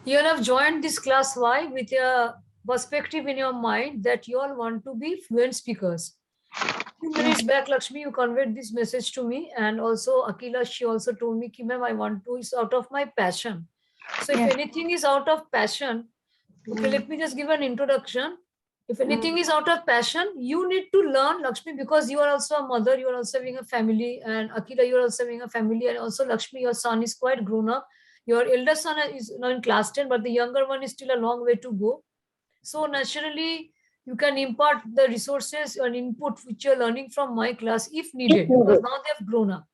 you all have joined this class. Why? With a perspective in your mind that you all want to be fluent speakers. Few minutes back, Lakshmi, you conveyed this message to me, and also Akila, she also told me, Ki, ma'am, I want to, it's out of my passion. So if anything is out of passion, okay, let me just give an introduction. If anything is out of passion, you need to learn, Lakshmi, because you are also a mother, you are also having a family, and Akila, you are also having a family, and also Lakshmi, your son is quite grown up. Your elder son is now in class 10, but the younger one is still a long way to go. So naturally, you can impart the resources and input which you're learning from my class if needed, because now they have grown up.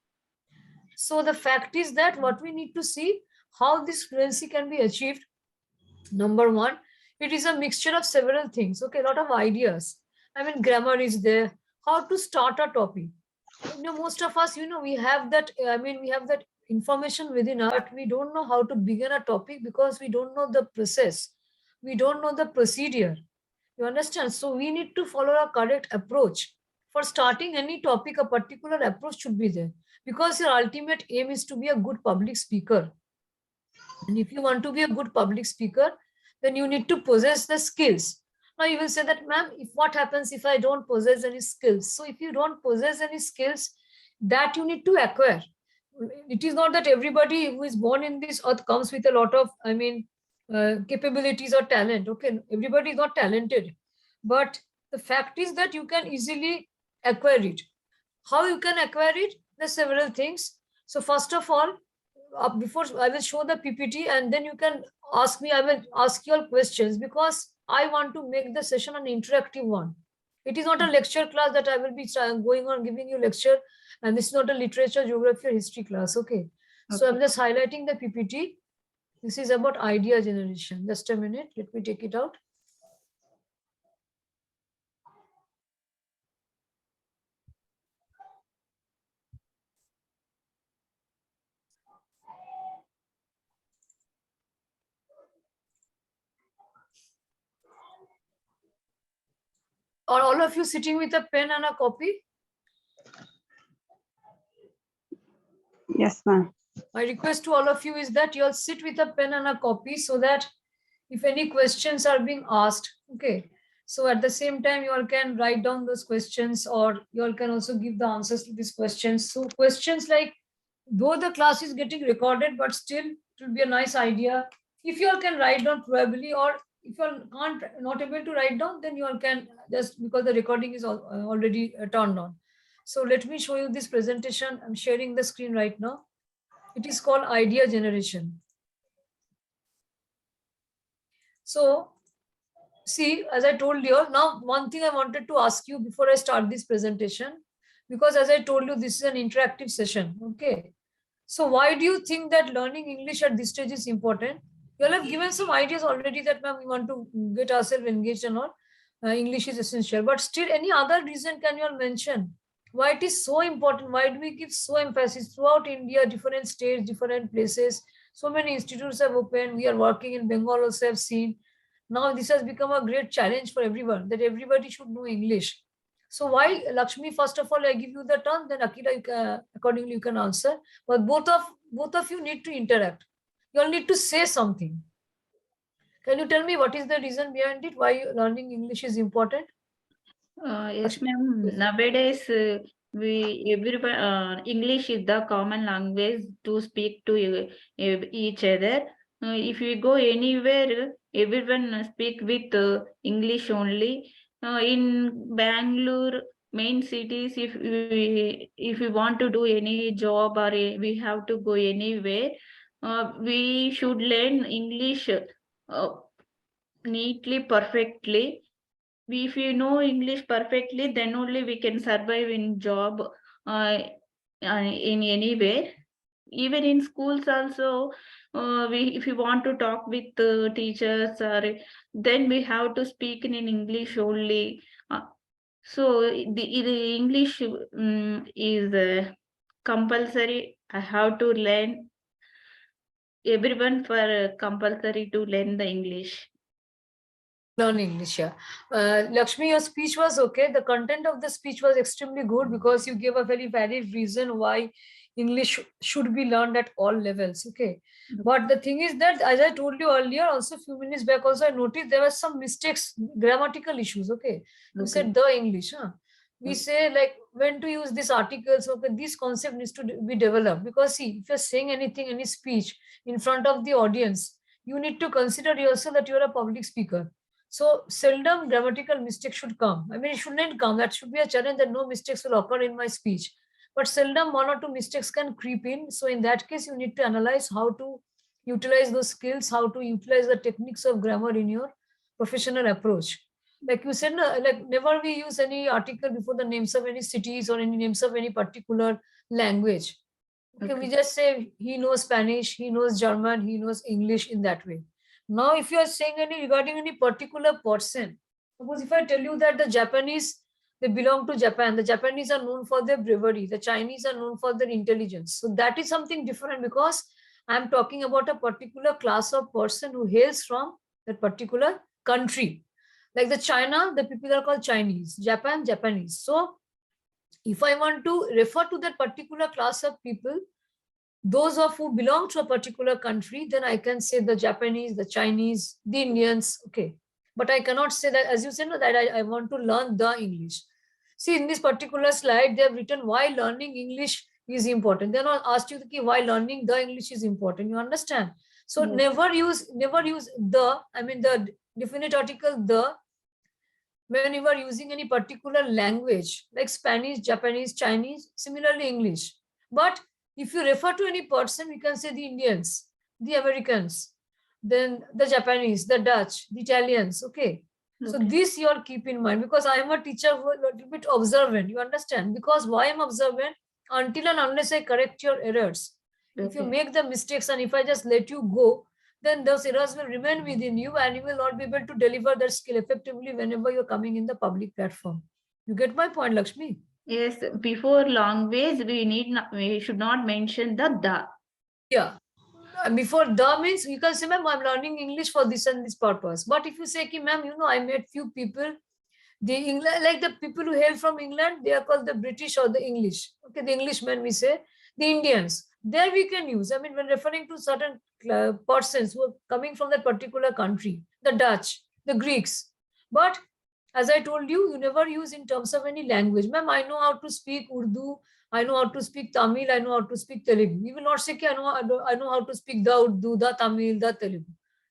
So the fact is that what we need to see how this fluency can be achieved. Number one, it is a mixture of several things. Okay, a lot of ideas. I mean, grammar is there. How to start a topic. Most of us, we have that. We have that information within us, but we don't know how to begin a topic because we don't know the process. We don't know the procedure. You understand? So we need to follow a correct approach. For starting any topic, a particular approach should be there because your ultimate aim is to be a good public speaker. And if you want to be a good public speaker, then you need to possess the skills. Now you will say that, ma'am, if what happens if I don't possess any skills? So if you don't possess any skills, that you need to acquire. It is not that everybody who is born in this earth comes with a lot of, capabilities or talent. Okay, everybody is not talented, but the fact is that you can easily acquire it. How you can acquire it? There's several things. So first of all, before I will show the PPT and then you can ask me, I will ask you all questions because I want to make the session an interactive one. It is not a lecture class that I will be going on giving you lecture, and this is not a literature, geography or history class. Okay. So I'm just highlighting the PPT. This is about idea generation. Just a minute. Let me take it out. Are all of you sitting with a pen and a copy? Yes, ma'am. My request to all of you is that you all sit with a pen and a copy so that if any questions are being asked, okay, so at the same time you all can write down those questions or you all can also give the answers to these questions. So questions like, though the class is getting recorded, but still it will be a nice idea if you all can write down probably, or if you all can't not able to write down, then you all can just, because the recording is already turned on. So let me show you this presentation. I'm sharing the screen right now. It is called idea generation. So see, as I told you, now one thing I wanted to ask you before I start this presentation, because as I told you, this is an interactive session. Okay. So why do you think that learning English at this stage is important? You all have given some ideas already that, ma'am, we want to get ourselves engaged and all. English is essential. But still, any other reason can you all mention? Why it is so important? Why do we give so emphasis throughout India, different states, different places? So many institutes have opened. We are working in Bengal also have seen. Now this has become a great challenge for everyone that everybody should know English. So why, Lakshmi, first of all, I give you the turn, then Akira, accordingly you can answer. But both of you need to interact. You all need to say something. Can you tell me what is the reason behind it? Why learning English is important? Yes, ma'am. Nowadays, English is the common language to speak to each other. If we go anywhere, everyone speak with English only. In Bangalore, main cities, if we want to do any job or we have to go anywhere, we should learn English neatly, perfectly. If you know English perfectly, then only we can survive in job in anywhere. Even in schools also, if you want to talk with teachers, then we have to speak in English only. So the English is compulsory. I have to learn. Everyone for compulsory to learn the English. Learn English, yeah. Lakshmi, your speech was okay. The content of the speech was extremely good because you gave a very valid reason why English should be learned at all levels. Okay. But the thing is that, as I told you earlier, also a few minutes back, also I noticed there were some mistakes, grammatical issues. Okay. You said the English. Huh? We say like when to use these articles. Okay. This concept needs to be developed, because see, if you're saying anything, any speech in front of the audience, you need to consider yourself that you're a public speaker. So seldom grammatical mistakes should come. I mean, it shouldn't come. That should be a challenge, that no mistakes will occur in my speech. But seldom one or two mistakes can creep in. So in that case, you need to analyze how to utilize those skills, how to utilize the techniques of grammar in your professional approach. Like you said, like never we use any article before the names of any cities or any names of any particular language. Okay, we just say he knows Spanish, he knows German, he knows English, in that way. Now, if you are saying any regarding any particular person, suppose if I tell you that the Japanese, they belong to Japan, the Japanese are known for their bravery, the Chinese are known for their intelligence. So that is something different, because I'm talking about a particular class of person who hails from that particular country. Like the China, the people are called Chinese, Japan, Japanese. So if I want to refer to that particular class of people, those of who belong to a particular country, then I can say the Japanese, the Chinese, the Indians. Okay. But I cannot say that, as you said, no, that I want to learn the English. See, in this particular slide, they have written why learning English is important. They are not asked you why learning the English is important. You understand? So never use the, I mean the definite article the, when you are using any particular language like Spanish, Japanese, Chinese, similarly English. But if you refer to any person, we can say the Indians, the Americans, then the Japanese, the Dutch, the Italians. Okay. So this you all keep in mind, because I am a teacher who is a little bit observant. You understand? Because why I'm observant? Until and unless I correct your errors. If you make the mistakes and if I just let you go, then those errors will remain within you and you will not be able to deliver that skill effectively whenever you're coming in the public platform. You get my point, Lakshmi? Yes, before language, we should not mention the. Yeah. Before the means, you can say, ma'am, I'm learning English for this and this purpose. But if you say, ma'am, you know, I met few people, the England, like the people who hail from England, they are called the British or the English. Okay, the Englishmen, we say, the Indians. There we can use, I mean, when referring to certain persons who are coming from that particular country, the Dutch, the Greeks. But as I told you, you never use in terms of any language. Ma'am, I know how to speak Urdu, I know how to speak Tamil, I know how to speak Telugu. We will not say, I know how to speak the Urdu, the Tamil, the Telugu.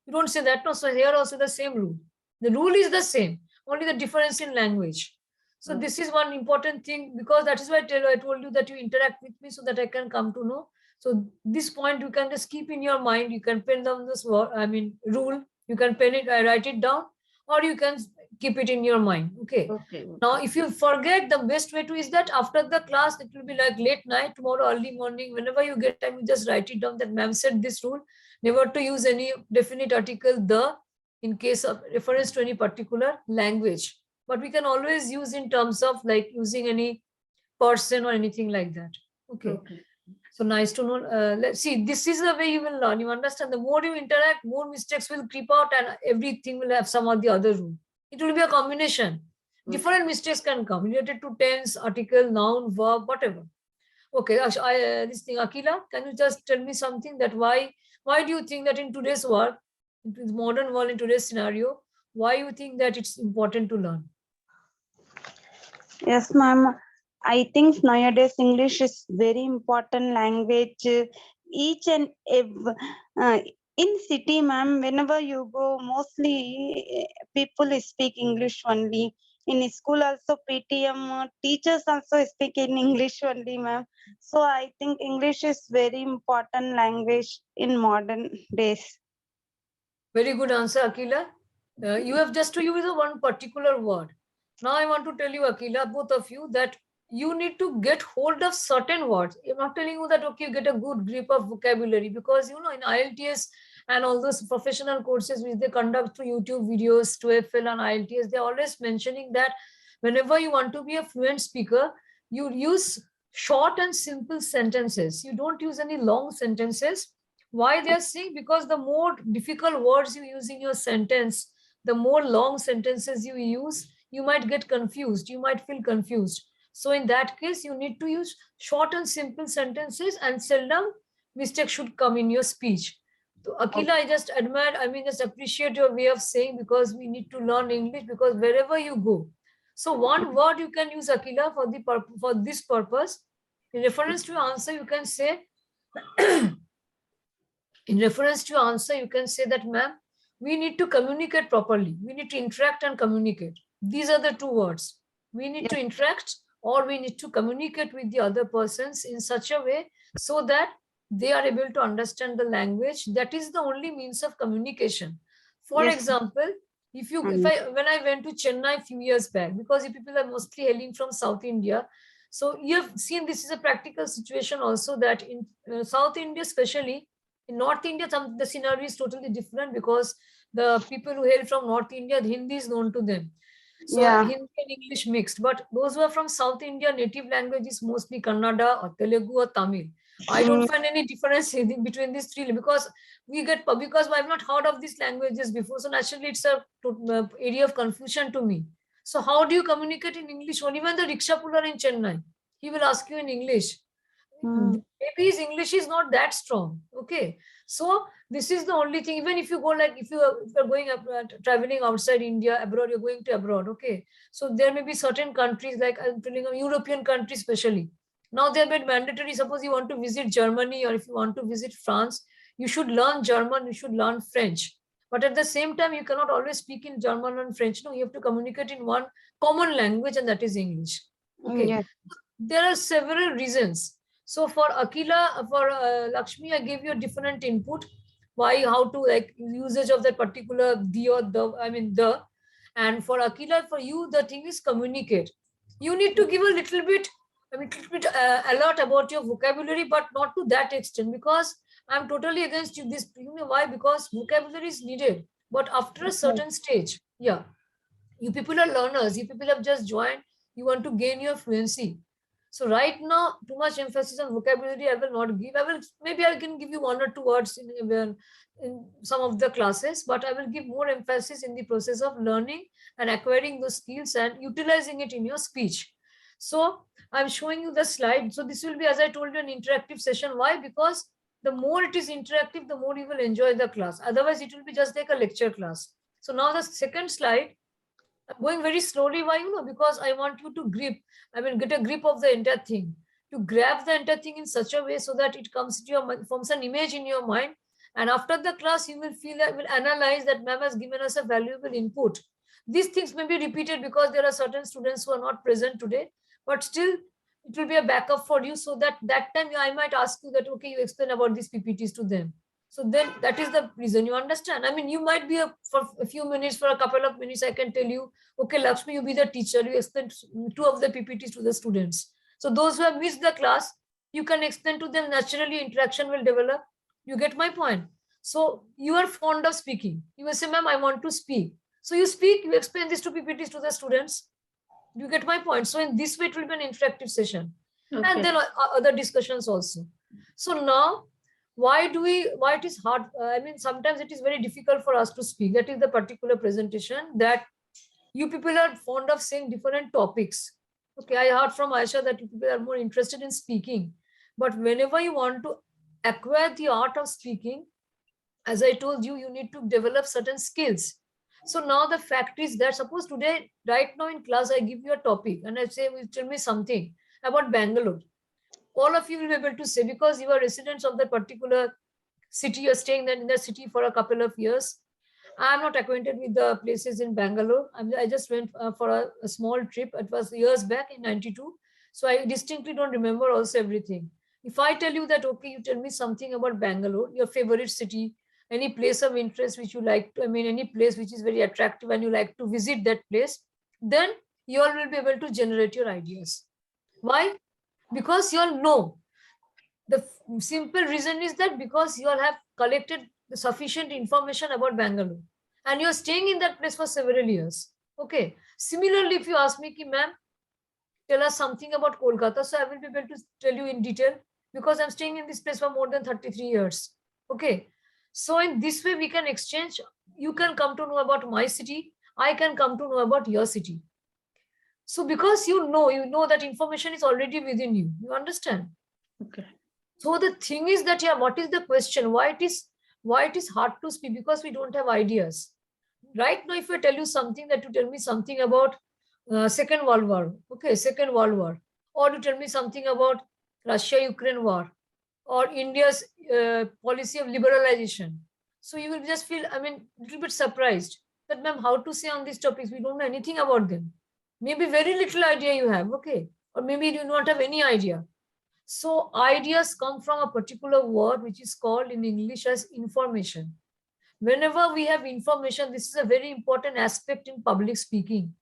You don't say that. No, so here also the same rule. The rule is the same, only the difference in language. So this is one important thing, because that is why I told you that you interact with me so that I can come to know. So this point you can just keep in your mind. You can pen down this word, I mean rule. You can pen it, write it down, or you can keep it in your mind. Okay. Now, if you forget, the best way to is that after the class, it will be like late night, tomorrow early morning, whenever you get time, you just write it down that ma'am said this rule, never to use any definite article the in case of reference to any particular language. But we can always use in terms of like using any person or anything like that. Okay. So nice to know. Let's see, this is the way you will learn. You understand? The more you interact, more mistakes will creep out and everything will have some or the other rule. It will be a combination. Different mistakes can come related to tense, article, noun, verb, whatever. Okay, this thing, Akila, can you just tell me something that why do you think that in today's world, in the modern world, in today's scenario, why you think that it's important to learn? Yes, ma'am. I think nowadays English is very important language. Each and every in city, ma'am, whenever you go, mostly people speak English only. In school also, PTM teachers also speak in English only, ma'am. So I think English is very important language in modern days. Very good answer, Akila. You have just to use one particular word. Now I want to tell you, Akila, both of you, that you need to get hold of certain words. I'm not telling you that, okay, you get a good grip of vocabulary, because, you know, in IELTS and all those professional courses which they conduct through YouTube videos, TOEFL and IELTS, they're always mentioning that whenever you want to be a fluent speaker, you use short and simple sentences. You don't use any long sentences. Why they are saying? Because the more difficult words you use in your sentence, the more long sentences you use, you might get confused. You might feel confused. So in that case, you need to use short and simple sentences, and seldom mistake should come in your speech. So Akila, I just admire, just appreciate your way of saying, because we need to learn English, because wherever you go. So one word you can use, Akila, for this purpose. In reference to your answer, you can say, in reference to your answer, you can say that, ma'am, we need to communicate properly. We need to interact and communicate. These are the two words. We need to interact, or we need to communicate with the other persons in such a way so that they are able to understand the language. That is the only means of communication. For Yes. example, when I went to Chennai a few years back, because you people are mostly hailing from South India, so you have seen this is a practical situation also, that in South India especially, in North India, the scenario is totally different, because the people who hail from North India, the Hindi is known to them. So Yeah. Hindi and English mixed. But those who are from South India, native language is mostly Kannada or Telugu or Tamil. I don't find any difference between these three, because because I've not heard of these languages before. So naturally, it's a area of confusion to me. So how do you communicate in English? Or even the rickshaw puller in Chennai, he will ask you in English. Maybe his English is not that strong. Okay. So this is the only thing. Even if you go, like, if you're going up, traveling outside India, abroad, you're going to abroad. Okay. So there may be certain countries, like I'm telling you, European countries especially. Now they're made mandatory. Suppose you want to visit Germany, or if you want to visit France, you should learn German, you should learn French. But at the same time, you cannot always speak in German and French. No, you have to communicate in one common language, and that is English. Okay. Yes. There are several reasons. So for Akila, for Lakshmi, I gave you a different input. Why, how to, like, usage of that particular the or the. And for Akila, for you, the thing is communicate. You need to give a little bit, a lot about your vocabulary, but not to that extent, because I'm totally against you. This, you know why? Because vocabulary is needed, but after a certain stage. Yeah. You people are learners. You people have just joined. You want to gain your fluency. So right now, too much emphasis on vocabulary I will not give. Maybe I can give you 1 or 2 words in some of the classes, but I will give more emphasis in the process of learning and acquiring those skills and utilizing it in your speech. So I'm showing you the slide. So this will be, as I told you, an interactive session. Why? Because the more it is interactive, the more you will enjoy the class. Otherwise, it will be just like a lecture class. So now the second slide, I'm going very slowly. Why? Because I want you to get a grip of the entire thing, to grab the entire thing in such a way so that it comes to your mind, forms an image in your mind. And after the class, you will feel that, will analyze that ma'am has given us a valuable input. These things may be repeated because there are certain students who are not present today, but still it will be a backup for you, so that time I might ask you that, okay, you explain about these PPTs to them. So then that is the reason, you understand. You might be for a few minutes, for a couple of minutes, I can tell you, okay, Lakshmi, you be the teacher, you explain 2 of the PPTs to the students. So those who have missed the class, you can explain to them. Naturally, interaction will develop. You get my point? So you are fond of speaking. You will say, ma'am, I want to speak. So you speak, you explain these 2 PPTs to the students. You get my point? So in this way, it will be an interactive session. Okay. And then other discussions also. So now, why it is hard? Sometimes it is very difficult for us to speak. That is the particular presentation, that you people are fond of saying different topics. Okay, I heard from Aisha that you people are more interested in speaking. But whenever you want to acquire the art of speaking, as I told you, you need to develop certain skills. So now the fact is that, suppose today, right now in class, I give you a topic and I say, tell me something about Bangalore. All of you will be able to say, because you are residents of that particular city, you're staying in the city for a couple of years. I'm not acquainted with the places in Bangalore. I just went for a small trip. It was years back in 92. So I distinctly don't remember also everything. If I tell you that, okay, you tell me something about Bangalore, your favorite city, any place of interest which you like to, any place which is very attractive and you like to visit that place, then you all will be able to generate your ideas. Why? Because you all know. The simple reason is that because you all have collected the sufficient information about Bangalore and you're staying in that place for several years. Okay. Similarly, if you ask me, ma'am, tell us something about Kolkata, so I will be able to tell you in detail, because I'm staying in this place for more than 33 years. Okay. So in this way, we can exchange. You can come to know about my city. I can come to know about your city. So because you know that information is already within you. You understand? Okay. So the thing is that, yeah, what is the question? Why it is hard to speak? Because we don't have ideas. Right now, if I tell you something, that you tell me something about Second World War, okay, Second World War, or you tell me something about Russia-Ukraine war, or India's policy of liberalization. So you will just feel, I mean, a little bit surprised that, ma'am, how to say on these topics? We don't know anything about them. Maybe very little idea you have, okay, or maybe you do not have any idea. So ideas come from a particular word which is called in English as information. Whenever we have information, this is a very important aspect in public speaking.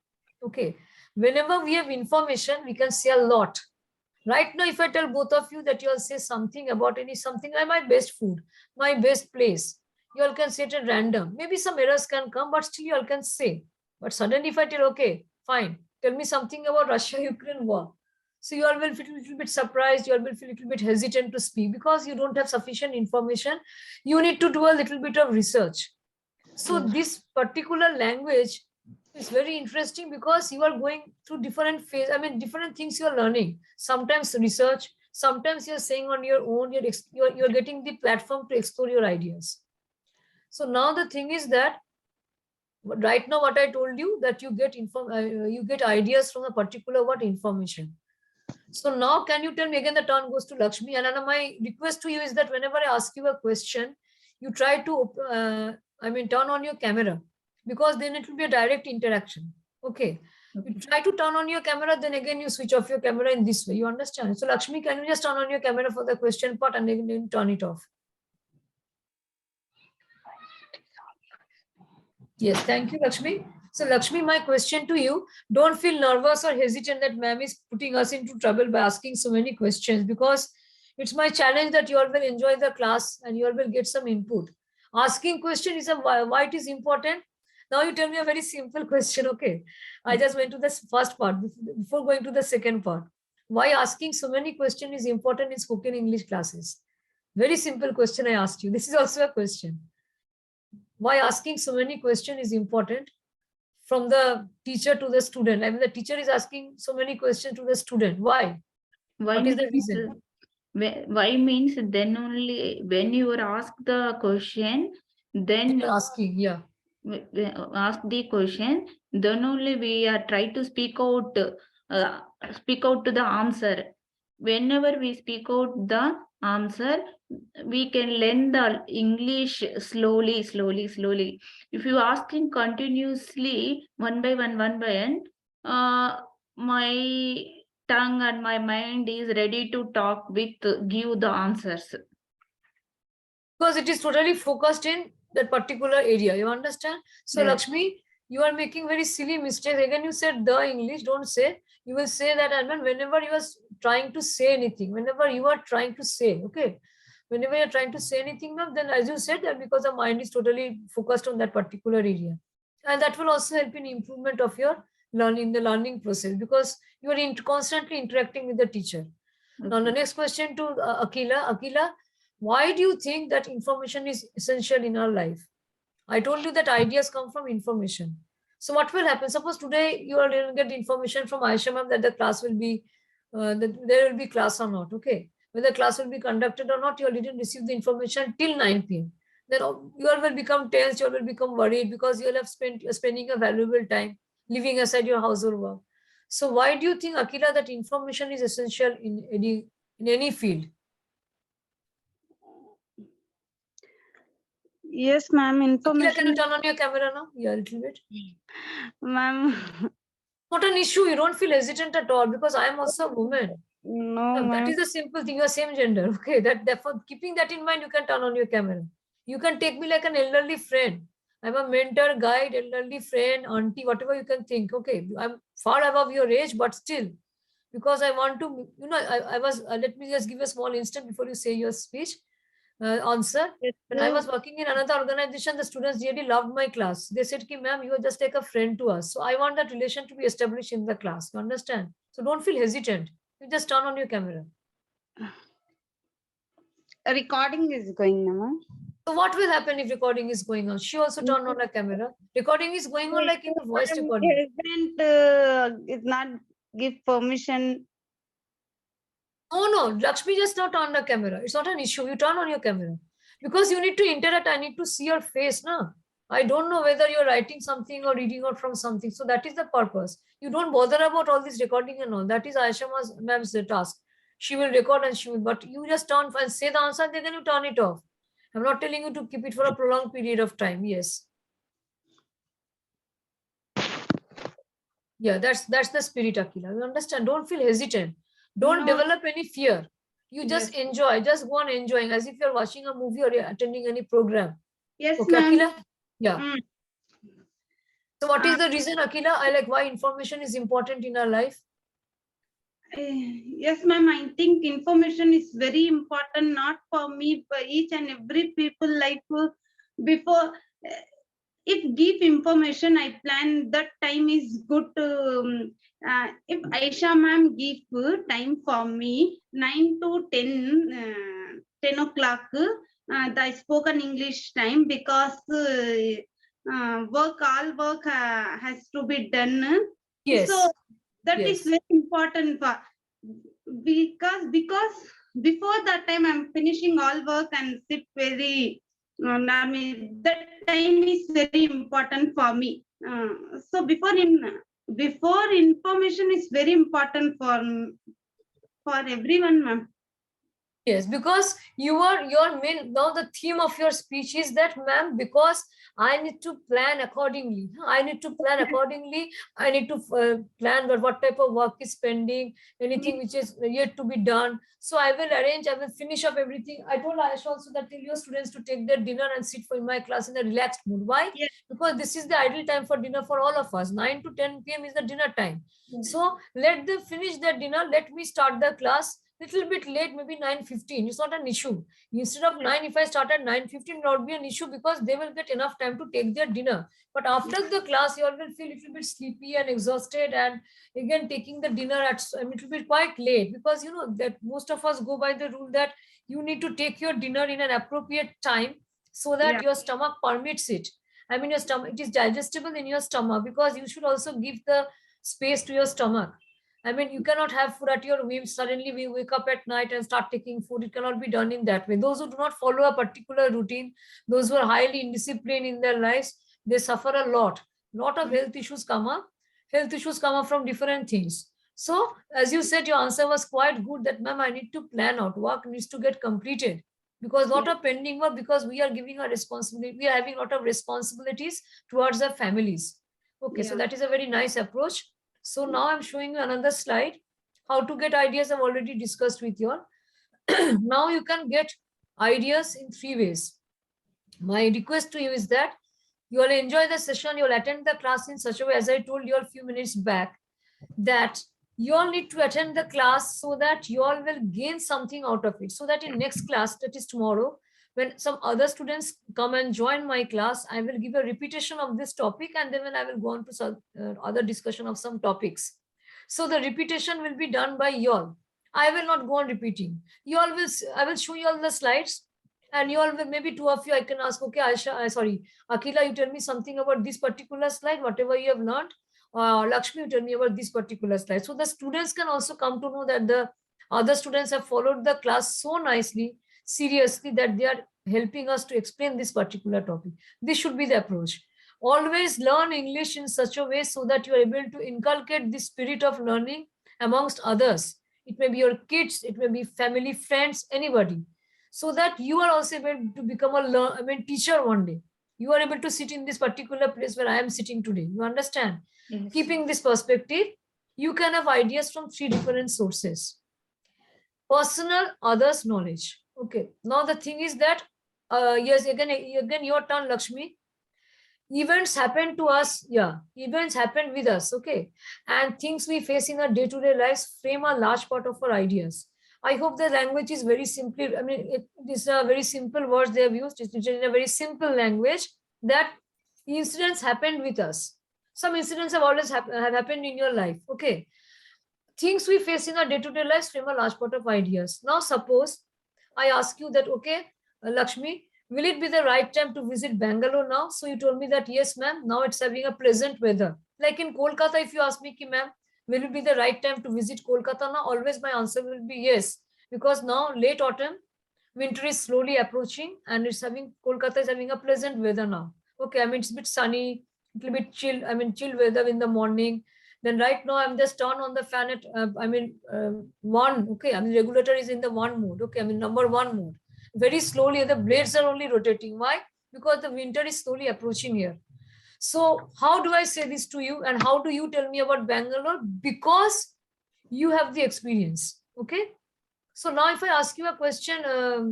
Okay. Whenever we have information, we can say a lot. Right now, if I tell both of you that you all say something about something like my best food, my best place, you all can say it at random. Maybe some errors can come, but still you all can say. But suddenly if I tell, okay, fine, tell me something about Russia-Ukraine war. So you all will feel a little bit surprised, you all will feel a little bit hesitant to speak because you don't have sufficient information. You need to do a little bit of research. So this particular language is very interesting because you are going through different phase. I mean, different things you are learning. Sometimes research, sometimes you're saying on your own, you're getting the platform to explore your ideas. So now the thing is that right now what I told you, that you get ideas from a particular information. So now can you tell me, again the turn goes to Lakshmi, and my request to you is that whenever I ask you a question, you try to turn on your camera, because then it will be a direct interaction. Okay. You try to turn on your camera, then again you switch off your camera in this way. You understand? So Lakshmi, can you just turn on your camera for the question part and then turn it off? Yes, thank you, Lakshmi. So Lakshmi, my question to you, don't feel nervous or hesitant that ma'am is putting us into trouble by asking so many questions, because it's my challenge that you all will enjoy the class and you all will get some input. Asking question is why it is important. Now you tell me a very simple question, okay? I just went to the first part before going to the second part. Why asking so many questions is important in spoken English classes? Very simple question I asked you. This is also a question. Why asking so many questions is important from the teacher to the student. I mean, the teacher is asking so many questions to the student. Why? What is the reason? Why means then only when you ask the question, then asking, yeah. Ask the question, then only we are try to speak out to the answer. Whenever we speak out the answer, we can learn the English slowly. If you asking continuously one by one, my tongue and my mind is ready to talk give the answers. Because it is totally focused in that particular area. You understand? So Yes. Lakshmi, you are making very silly mistakes. Again, you said the English, don't say. You will say that, and whenever you are trying to say anything, whenever you are trying to say, okay, whenever you're trying to say anything, then as you said, that because the mind is totally focused on that particular area. And that will also help in improvement of your the learning process, because you are constantly interacting with the teacher. Okay. Now, the next question to Akila. Akila, why do you think that information is essential in our life? I told you that ideas come from information. So what will happen? Suppose today you are going to get information from Aisha ma'am that the class will be, that there will be class or not. Okay. Whether class will be conducted or not, you didn't receive the information till 9 p.m. Then you all will become tense, you all will become worried, because you will have spending a valuable time leaving aside your household work. So why do you think, Akila, that information is essential in any field? Yes, ma'am. Information. Akila, can you turn on your camera now? Yeah, a little bit. Ma'am. Not an issue. You don't feel hesitant at all, because I am also a woman. No, that is a simple thing. You are same gender. Okay. Therefore, keeping that in mind, you can turn on your camera. You can take me like an elderly friend. I'm a mentor, guide, elderly friend, auntie, whatever you can think. Okay. I'm far above your age, but still, because I want to, I was, let me just give a small instant before you say your speech. Answer. When I was working in another organization, the students really loved my class. They said, ma'am, you are just like a friend to us. So I want that relation to be established in the class. You understand? So don't feel hesitant. You just turn on your camera. A recording is going now, ma'am. So what will happen if recording is going on? She also turned on the camera. Recording is going on like in the voice recording. Is not give permission. Oh no, Lakshmi just not on the camera. It's not an issue. You turn on your camera because you need to interact. I need to see your face, na. I don't know whether you're writing something or reading out from something. So that is the purpose. You don't bother about all this recording and all. That is Aisha ma'am's task. She will record and she will, but you just turn and say the answer, then you turn it off. I'm not telling you to keep it for a prolonged period of time. Yes. Yeah, that's the spirit, Akila. You understand? Don't feel hesitant. Don't No. develop any fear. You just Yes. enjoy. Just go on enjoying as if you're watching a movie or you're attending any program. Yes, Okay, ma'am. Akila? Yeah. Mm. So what is the reason, Akila? I like why information is important in our life? Yes, ma'am. I think information is very important, not for me, but each and every people. Like before, if give information, I plan that time is good. If Aisha ma'am give time for me 9 to 10, 10 o'clock, the spoken English time, because all work has to be done. Yes. So that is Yes. very important for, because before that time I'm finishing all work and sit very, I mean, that time is very important for me. So before information is very important for everyone, ma'am. Yes, because your main, now the theme of your speech is that, ma'am, because I need to plan accordingly. I need to plan accordingly. I need to plan what type of work is pending, anything which is yet to be done. So I will arrange, I will finish up everything. I told Aisha also that tell your students to take their dinner and sit for in my class in a relaxed mood. Why? Yes. Because this is the ideal time for dinner for all of us. 9 to 10 p.m. is the dinner time. So let them finish their dinner. Let me start the class little bit late, maybe 9:15. It's not an issue. Instead of 9, if I start at 9:15, it will not be an issue because they will get enough time to take their dinner. But after the class, you all will feel a little bit sleepy and exhausted, and again taking the dinner at, it will be quite late, because you know that most of us go by the rule that you need to take your dinner in an appropriate time so that Yeah. your stomach permits it. I mean, your stomach, it is digestible in your stomach, because you should also give the space to your stomach. I mean, you cannot have food at your whim. Suddenly we wake up at night and start taking food. It cannot be done in that way. Those who do not follow a particular routine, those who are highly indisciplined in their lives, they suffer a lot. Lot of health issues come up. Health issues come up from different things. So, as you said, your answer was quite good that, ma'am, I need to plan out. Work needs to get completed because lot of pending work, because we are giving a responsibility. We are having a lot of responsibilities towards our families. Okay, so Yeah. that is a very nice approach. So now I'm showing you another slide. How to get ideas I've already discussed with you all. Now you can get ideas in 3 ways. My request to you is that you will enjoy the session, you will attend the class in such a way, as I told you a few minutes back, that you all need to attend the class so that you all will gain something out of it. So that in next class, that is tomorrow, when some other students come and join my class, I will give a repetition of this topic, and then when I will go on to some other discussion of some topics. So the repetition will be done by you all. I will not go on repeating. You all will, I will show you all the slides, and you all will, maybe two of you, I can ask, okay, Aisha, sorry, Akila, you tell me something about this particular slide, whatever you have learned. Lakshmi, you tell me about this particular slide. So the students can also come to know that the other students have followed the class so nicely, seriously, that they are helping us to explain this particular topic. This should be the approach. Always learn English in such a way so that you are able to inculcate the spirit of learning amongst others. It may be your kids, it may be family, friends, anybody, so that you are also able to become a teacher one day. You are able to sit in this particular place where I am sitting today. You understand? Yes. Keeping this perspective, you can have ideas from 3 different sources. Personal, others, knowledge. Okay. Now the thing is that, yes, again, your turn, Lakshmi. Events happen to us. Yeah, events happen with us. Okay. And things we face in our day-to-day lives frame a large part of our ideas. I hope the language is very simple. I mean, it is a very simple words they have used. It's written in a very simple language that incidents happened with us. Some incidents have always have happened in your life. Okay. Things we face in our day-to-day lives frame a large part of ideas. Now, suppose I ask you that, okay, Lakshmi, will it be the right time to visit Bangalore now? So you told me that yes, ma'am, now it's having a pleasant weather. Like in Kolkata, if you ask me, ki, ma'am, will it be the right time to visit Kolkata now? Always my answer will be yes, because now late autumn, winter is slowly approaching, and Kolkata is having a pleasant weather now. Okay, I mean, it's a bit sunny, a little bit chill. I mean, chill weather in the morning. Then right now I'm just on the fan at, one. Okay, I mean, regulator is in the one mode. Okay, I mean, number one mode. Very slowly, the blades are only rotating. Why? Because the winter is slowly approaching here. So how do I say this to you, and how do you tell me about Bangalore? Because you have the experience. Okay. So now if I ask you a question,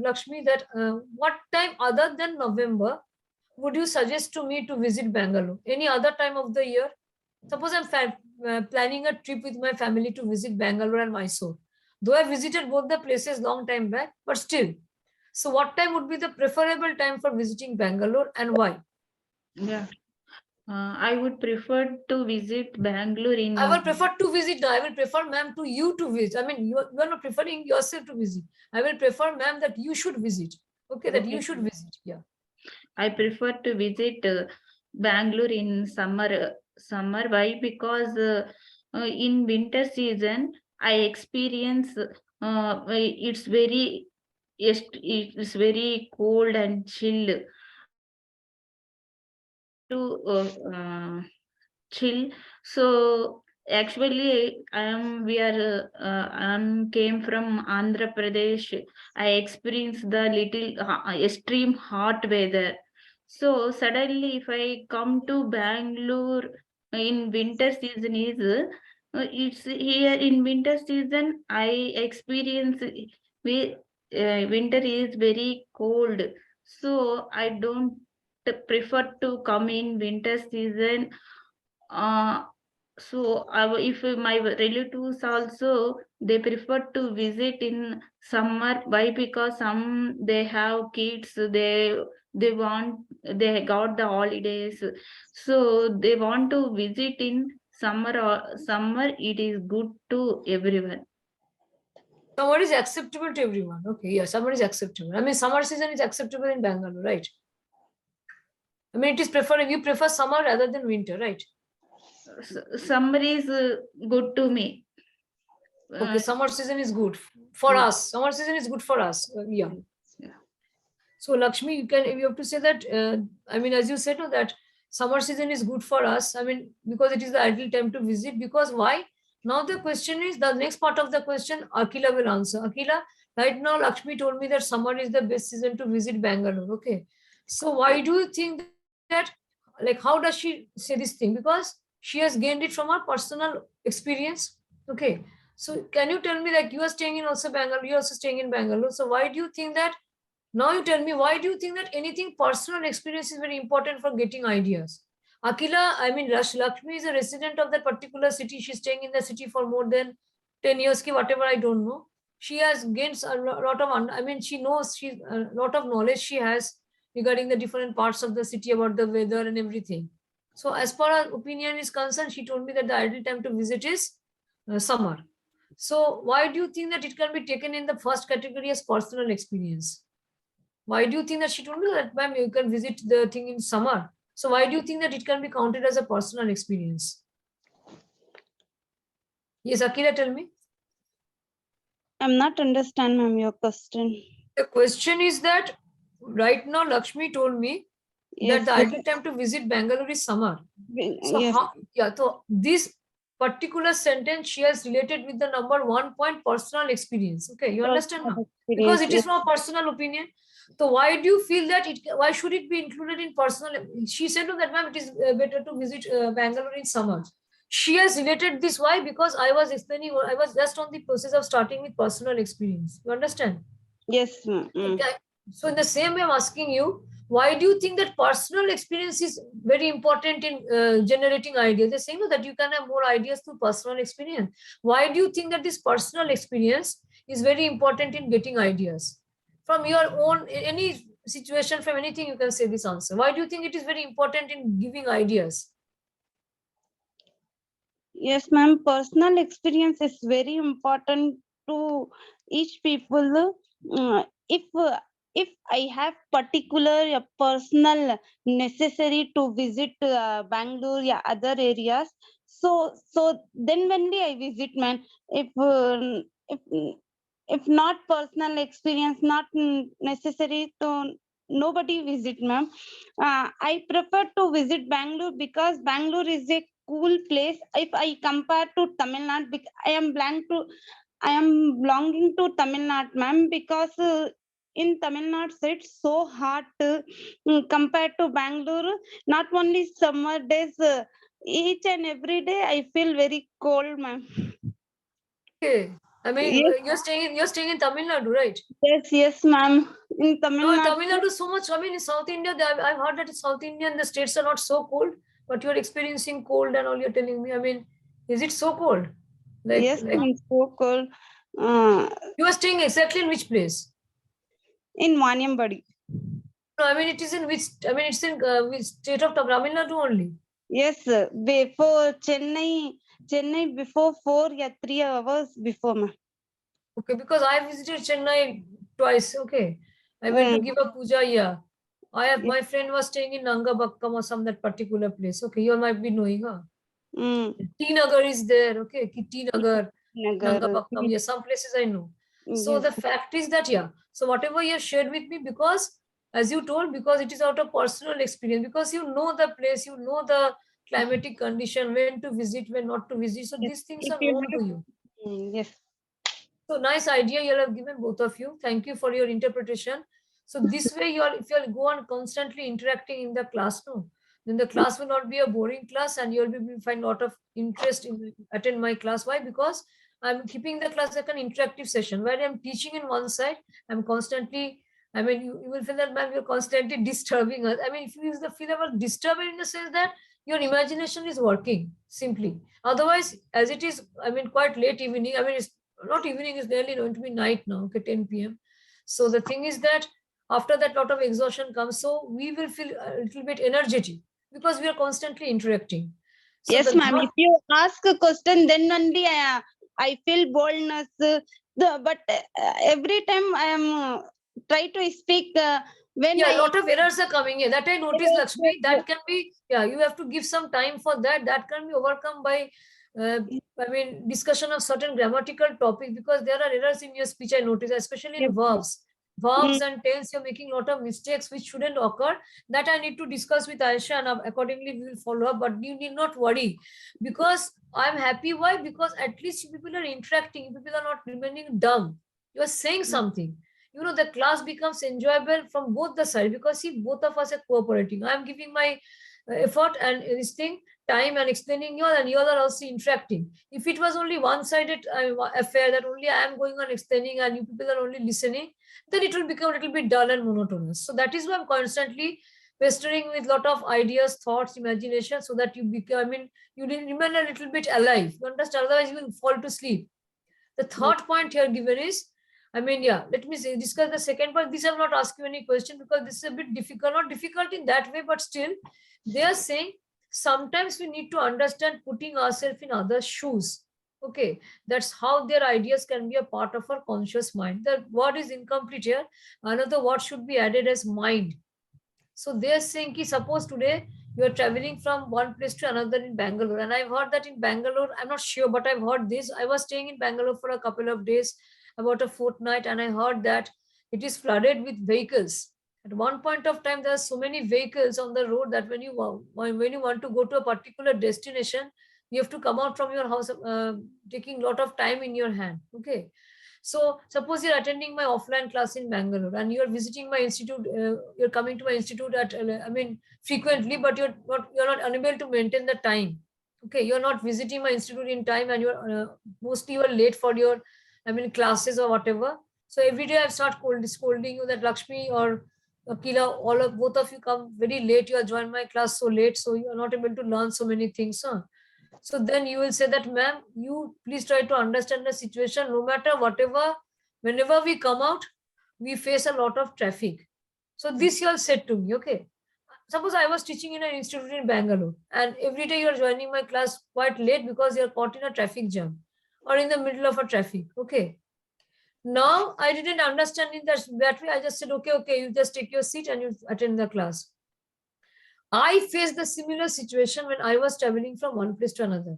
Lakshmi, that what time other than November would you suggest to me to visit Bangalore? Any other time of the year? Suppose I'm planning a trip with my family to visit Bangalore and Mysore. Though I visited both the places long time back, but still. So what time would be the preferable time for visiting Bangalore, and why? Yeah. I would prefer to visit Bangalore in. I will prefer to visit. I will prefer, ma'am, to you to visit. I mean, you are not preferring yourself to visit. I will prefer, ma'am, that you should visit. Okay, that you should visit. Yeah. I prefer to visit Bangalore in summer. Summer, why? Because in winter season, I experience it's very cold and chill. Chill. So actually, I came from Andhra Pradesh. I experienced the little extreme hot weather. So suddenly, if I come to Bangalore in winter season, it's here in winter season. I experience winter is very cold. So I don't prefer to come in winter season. So if my relatives also, they prefer to visit in summer. Why? Because they have kids, they got the holidays, so they want to visit in summer. Or summer, it is good to everyone. Summer is acceptable to everyone. Okay, yeah, summer is acceptable. I mean, summer season is acceptable in Bangalore, right? I mean, it is preferred. You prefer summer rather than winter, right? Summer is good to me. Okay, summer season is good for us. Summer season is good for us. Yeah. So Lakshmi, you have to say that. I mean, as you said, no, that summer season is good for us. I mean, because it is the ideal time to visit. Because why? Now the question is, the next part of the question, Akila will answer. Akila, right now Lakshmi told me that summer is the best season to visit Bangalore. Okay. So why do you think that, like, how does she say this thing? Because she has gained it from her personal experience. Okay. So can you tell me, like, you are staying in also Bangalore, you're also staying in Bangalore. So why do you think that, now you tell me, why do you think that anything personal experience is very important for getting ideas? Akila, I mean, Lakshmi is a resident of that particular city. She's staying in the city for more than 10 years, ki whatever, I don't know. She has gained a lot of, I mean, she knows, a lot of knowledge she has regarding the different parts of the city, about the weather and everything. So as far as opinion is concerned, she told me that the ideal time to visit is summer. So why do you think that it can be taken in the first category as personal experience? Why do you think that she told me that, ma'am, you can visit the thing in summer? So why do you think that it can be counted as a personal experience? Yes, Akira, tell me. I'm not understand, ma'am, your question. The question is that right now Lakshmi told me that the ideal time to visit Bangalore is summer. So so this particular sentence she has related with the number 1 point, personal experience. Okay, you understand now? Because it is from a personal opinion. So why do you feel that why should it be included in personal? She said that, ma'am, it is better to visit Bangalore in summer. She has related this. Why? Because I was explaining, I was just on the process of starting with personal experience. You understand? Yes, ma'am. Okay. So in the same way, I'm asking you, why do you think that personal experience is very important in generating ideas? They're saying that you can have more ideas through personal experience. Why do you think that this personal experience is very important in getting ideas? From your own, any situation, from anything, you can say this answer. Why do you think it is very important in giving ideas? Yes, ma'am. Personal experience is very important to each people. If if I have particular personal necessary to visit Bangalore, yeah, other areas, so then only I visit, man. If if not personal experience, not necessary to nobody visit, ma'am. I prefer to visit Bangalore because Bangalore is a cool place. If I compare to Tamil Nadu, I am belonging to Tamil Nadu, ma'am, because in Tamil Nadu it's so hot compared to Bangalore. Not only summer days, each and every day I feel very cold, ma'am. Okay. I mean, Yes, you're staying in Tamil Nadu, right? yes, ma'am. In Tamil No, Nadu, Tamil Nadu is so much. I mean, in South India, I've heard that in South India and the states are not so cold, but you're experiencing cold and all you're telling me. I mean, is it so cold? yes, Like ma'am, so cold. Uh, you are staying exactly in which place? in Manyambadi. No, I mean, it is in which, I mean, it's in which state of Tamil Nadu only. Yes, before Chennai before 4 or 3 hours before, ma'am. Okay, because I visited Chennai twice. Okay. I went to give a puja. Yeah. My friend was staying in Nangabakkam or some that particular place. Okay, you might be knowing, huh? T Nagar is there. Okay, T Nagar, Nagar. Nangabakkam. Yeah, some places I know. So Yes, the fact is that, yeah. So whatever you have shared with me, because as you told, because it is out of personal experience, because you know the place, you know the climatic condition, when to visit, when not to visit. So yes. these things If are you known have, to you. yes, So nice idea you have given both of you. Thank you for your interpretation. So this way, if you'll go on constantly interacting in the class, no, then the class will not be a boring class, and you'll be find a lot of interest in attend my class. Why? Because I'm keeping the class like an interactive session where I'm teaching in one side. I'm constantly. I mean, you will feel that, man, you're constantly disturbing us. I mean, if you use the feel about disturbing in the sense that your imagination is working simply. Otherwise, as it is, I mean, quite late evening. I mean, it's not evening, is nearly going to be night now, okay, 10 p.m. So the thing is that after that, lot of exhaustion comes. So we will feel a little bit energetic because we are constantly interacting. So yes, the ma'am. thought, If you ask a question, then only I feel boldness. But every time I am try to speak when yeah, a I lot of errors are coming in. That I noticed, Lakshmi. That can be, yeah, you have to give some time for that. That can be overcome by, uh, I mean, discussion of certain grammatical topics because there are errors in your speech. I noticed, especially yes, in verbs. mm, Verbs and tense, you're making a lot of mistakes which shouldn't occur. That I need to discuss with Aisha, and accordingly we will follow up. But you need not worry because I'm happy. Why? Because at least you people are interacting. You people are not remaining dumb. You are saying something. The class becomes enjoyable from both the sides because see, both of us are cooperating. I'm giving my effort and this thing time and explaining you all, and you all are also interacting. If it was only one-sided affair that only I am going on explaining and you people are only listening, then it will become a little bit dull and monotonous. So that is why I'm constantly pestering with lot of ideas, thoughts, imagination, so that you become, I mean, you remain a little bit alive. You understand? Otherwise, you will fall to sleep. The yes, third point here given is, I mean, yeah, let me say, discuss the second point. This I will not ask you any question because this is a bit difficult, not difficult in that way, but still, they are saying sometimes we need to understand putting ourselves in others' shoes. Okay, that's how their ideas can be a part of our conscious mind. The word is incomplete here. Another word should be added as mind. So they're saying, ki, suppose today you are traveling from one place to another in Bangalore. And I've heard that in Bangalore, I'm not sure, but I've heard this. I was staying in Bangalore for a couple of days, about a fortnight, and I heard that it is flooded with vehicles. At one point of time, there are so many vehicles on the road that when you want to go to a particular destination, you have to come out from your house, taking a lot of time in your hand. Okay. So suppose you're attending my offline class in Bangalore and you're visiting my institute, you're coming to my institute at, I mean, frequently, but you're not unable to maintain the time. Okay, you're not visiting my institute in time, and mostly you're late for your, I mean, classes or whatever. So every day I start scolding you that Lakshmi or Akila, both of you come very late. You are joined my class so late, so you are not able to learn so many things. Huh? So then you will say that, ma'am, you please try to understand the situation. No matter whatever, whenever we come out, we face a lot of traffic. So this you all said to me, okay. Suppose I was teaching in an institute in Bangalore, and every day you are joining my class quite late because you are caught in a traffic jam or in the middle of a traffic. Okay. Now I didn't understand in that way. I just said, okay, you just take your seat and you attend the class. I faced the similar situation when I was traveling from one place to another.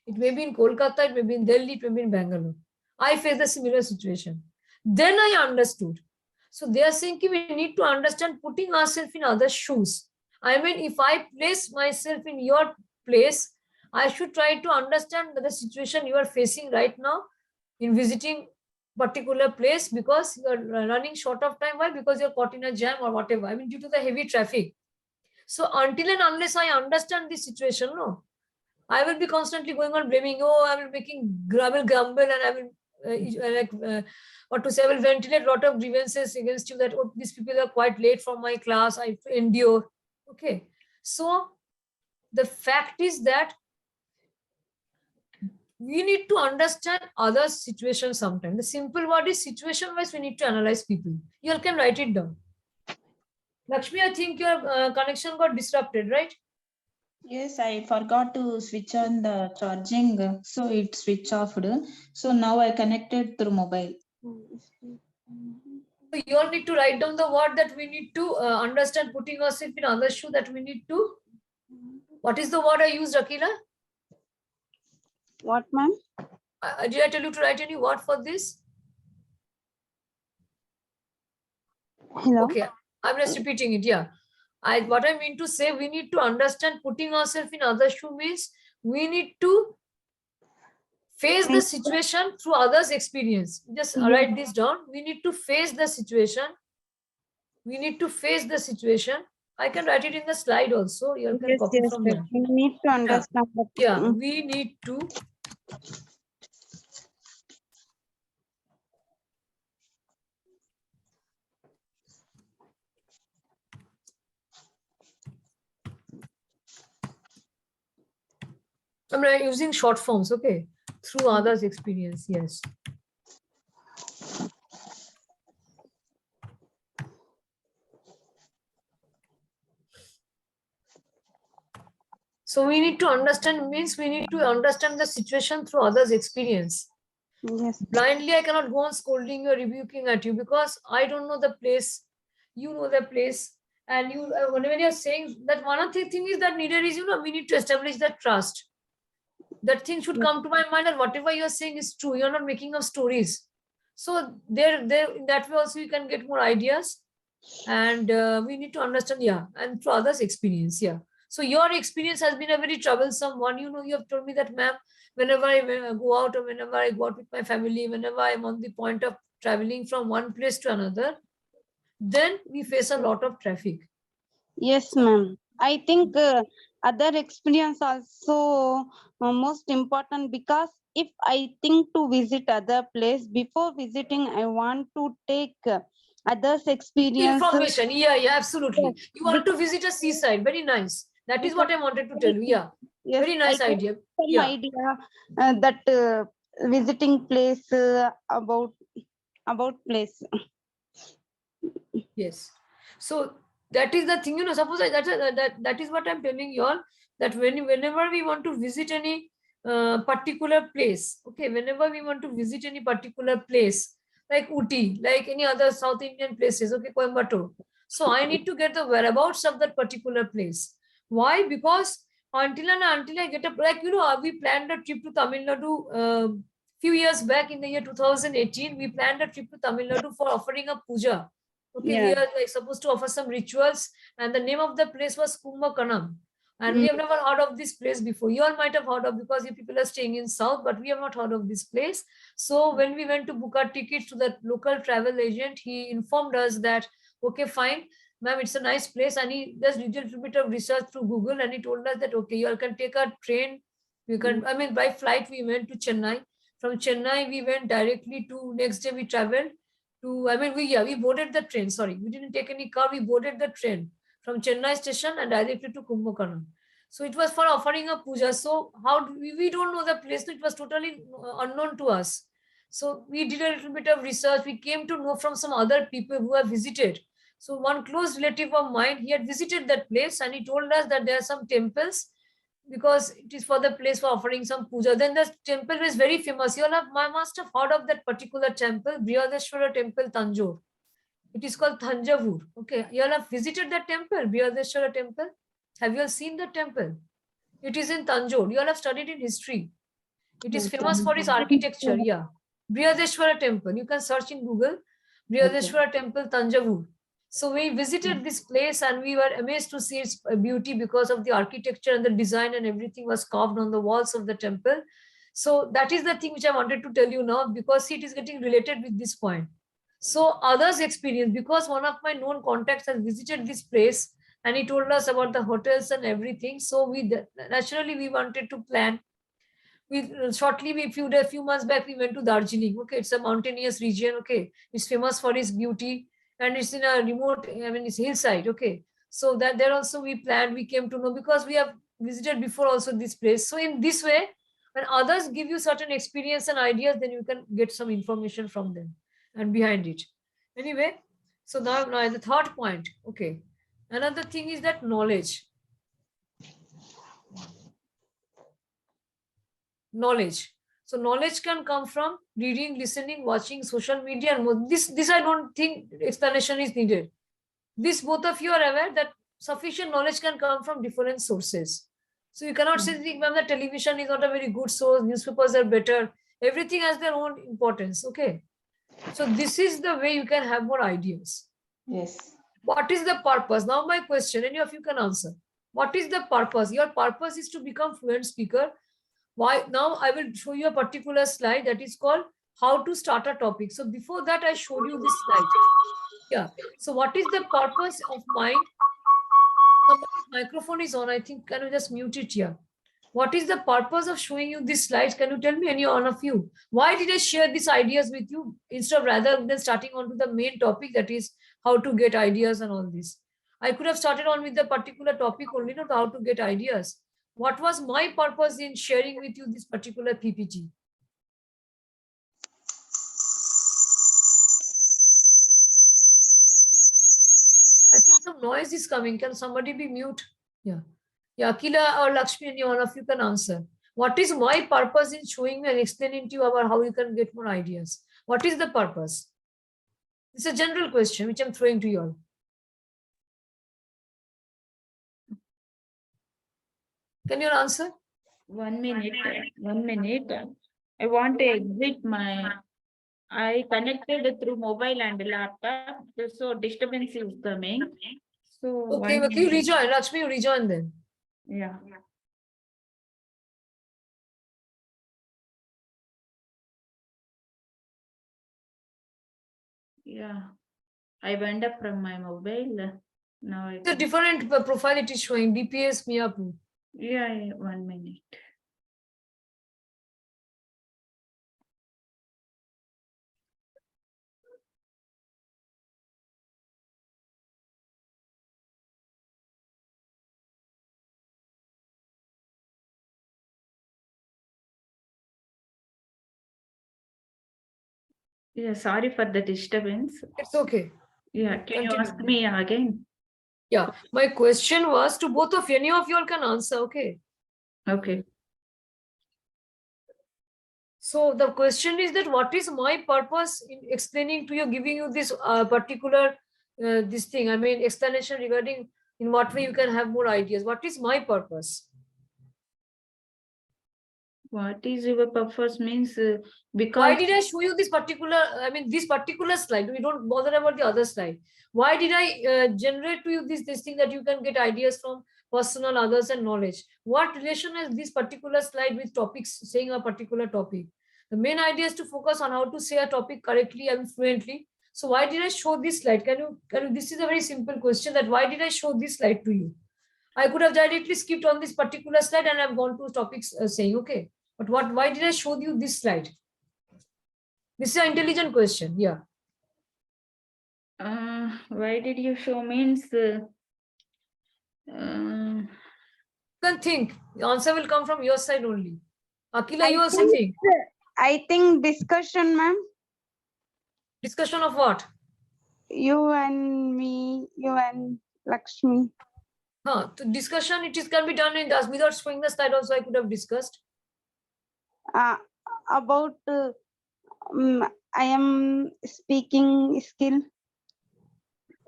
It may be in Kolkata, it may be in Delhi, it may be in Bangalore. I faced a similar situation. Then I understood. So they are saying we need to understand putting ourselves in others' shoes. I mean, if I place myself in your place, I should try to understand the situation you are facing right now in visiting particular place, because you are running short of time. Why? Because you're caught in a jam or whatever. I mean, due to the heavy traffic. So until and unless I understand this situation, no, I will be constantly going on blaming. Oh, I will grumble, and I will what to say, I will ventilate a lot of grievances against you that, oh, these people are quite late for my class. I endure. Okay. So the fact is that we need to understand other situations sometimes. The simple word is situation wise, we need to analyze people. You all can write it down. Lakshmi, I think your connection got disrupted, right? Yes, I forgot to switch on the charging, so it switched off. So now I connected through mobile. So you all need to write down the word that we need to understand, putting ourselves in other shoe, that we need to. What is the word I used, Akila? What, ma'am? Did I tell you to write any word for this? Hello. Okay, I'm just repeating it. Yeah, what I mean to say, we need to understand putting ourselves in other shoe means we need to face the situation through others' experience. Just write this down. We need to face the situation. We need to face the situation. I can write it in the slide also. You can copy from here. We need to understand. Yeah, we need to I'm using short forms, okay? Through others' experience, yes. So we need to understand means we need to understand the situation through others' experience. Yes. Blindly, I cannot go on scolding or rebuking at you because I don't know the place. You know the place. And you, when you're saying that, one of the thing is that neither is, we need to establish that trust. That thing should come to my mind that whatever you're saying is true. You're not making up stories. So there, in that way also you can get more ideas. And we need to understand, yeah, and through others' experience, yeah. So your experience has been a very troublesome one. You have told me that, ma'am, whenever I go out or whenever I go out with my family, whenever I'm on the point of traveling from one place to another, then we face a lot of traffic. Yes, ma'am. I think other experience also most important, because if I think to visit other place, before visiting, I want to take others' experience. Information, yeah, absolutely. Yes. You want to visit a seaside, very nice. That is what I wanted to tell you, yeah. Yes, very nice idea. Some idea that visiting place about place. Yes. So that is the thing, suppose that is what I'm telling you all, that whenever we want to visit any particular place, okay, whenever we want to visit any particular place, like Uti, like any other South Indian places, okay, Coimbatore. So I need to get the whereabouts of that particular place. Why? Because until I get up, like, we planned a trip to Tamil Nadu few years back in the year 2018. We planned a trip to Tamil Nadu for offering a puja. Okay, we are like supposed to offer some rituals, and the name of the place was Kumbhakonam. And we have never heard of this place before. You all might have heard of, because you people are staying in South, but we have not heard of this place. So when we went to book our tickets to the local travel agent, he informed us that, okay, fine, ma'am, it's a nice place. And he does a little bit of research through Google, and he told us that, okay, you all can take a train. You can, I mean, by flight, we went to Chennai. From Chennai, we went directly to, next day we traveled to, we boarded the train. Sorry, we didn't take any car. We boarded the train from Chennai station and directly to Kumbhakonam. So it was for offering a puja. So how do we don't know the place. It was totally unknown to us. So we did a little bit of research. We came to know from some other people who have visited. So one close relative of mine, he had visited that place and he told us that there are some temples because it is for the place for offering some puja. Then the temple is very famous. You all have, I must have heard of that particular temple, Brihadeshwara Temple, Tanjore. It is called Thanjavur. Okay, you all have visited that temple, Brihadeshwara Temple. Have you all seen the temple? It is in Tanjore. You all have studied in history. It is famous for its architecture. Yeah, Brihadeshwara Temple. You can search in Google, Brihadeshwara Temple, Tanjavur. So we visited this place and we were amazed to see its beauty because of the architecture and the design and everything was carved on the walls of the temple. So that is the thing which I wanted to tell you now because it is getting related with this point. So others experience, because one of my known contacts has visited this place and he told us about the hotels and everything. So we naturally we wanted to plan. A few months back we went to Darjeeling. Okay, it's a mountainous region. Okay, it's famous for its beauty and it's in a remote, I mean it's hillside. Okay, so that there also we planned, we came to know because we have visited before also this place. So in this way, when others give you certain experience and ideas, then you can get some information from them and behind it. Anyway, so now the third point. Okay, another thing is that knowledge. So knowledge can come from reading, listening, watching social media, and more. This I don't think explanation is needed. This both of you are aware that sufficient knowledge can come from different sources. So you cannot say that the television is not a very good source, newspapers are better. Everything has their own importance. Okay. So this is the way you can have more ideas. Yes. What is the purpose? Now my question, any of you can answer. What is the purpose? Your purpose is to become fluent speaker. Why? Now I will show you a particular slide that is called how to start a topic. So before that, I showed you this slide. Yeah. So what is the purpose of mind? Somebody's microphone is on. I think, can you just mute it here? What is the purpose of showing you these slides? Can you tell me, any one of you? Why did I share these ideas with you instead of rather than starting on to the main topic, that is how to get ideas and all this? I could have started on with the particular topic only, not how to get ideas. What was my purpose in sharing with you this particular PPT? I think some noise is coming. Can somebody be mute? Yeah. Yeah, Akila or Lakshmi, any one of you can answer. What is my purpose in showing and explaining to you about how you can get more ideas? What is the purpose? It's a general question which I'm throwing to you all. Can you answer? 1 minute, 1 minute. I want to exit I connected through mobile and laptop, so disturbance is coming. So Okay, okay, you rejoin. Lakshmi, you rejoin then. Yeah. Yeah, I went up from my mobile. Now It's a different profile it is showing. DPS Miyapu. Yeah, 1 minute. Yeah, sorry for the disturbance. It's okay. Yeah, can you Continue. ask me again? Yeah, my question was to both of you. Any of you all can answer. Okay. Okay. So the question is that what is my purpose in explaining to you, giving you this particular this thing? I mean, explanation regarding in what way you can have more ideas. What is my purpose? What is your purpose means because Why did I show you this particular? I mean, this particular slide. We don't bother about the other slide. Why did I generate to you this thing that you can get ideas from personal, others, and knowledge? What relation has this particular slide with topics, saying a particular topic? The main idea is to focus on how to say a topic correctly and fluently. So why did I show this slide? Can you? This is a very simple question. That why did I show this slide to you? I could have directly skipped on this particular slide and I've gone to topics saying okay. But why did I show you this slide? This is an intelligent question. Yeah. why did you show means You can think. The answer will come from your side only. Akila, you also think. I think discussion, ma'am. Discussion of what? You and me, you and Lakshmi. To discussion, it is can be done in this without showing the slide also I could have discussed. About I am speaking skill.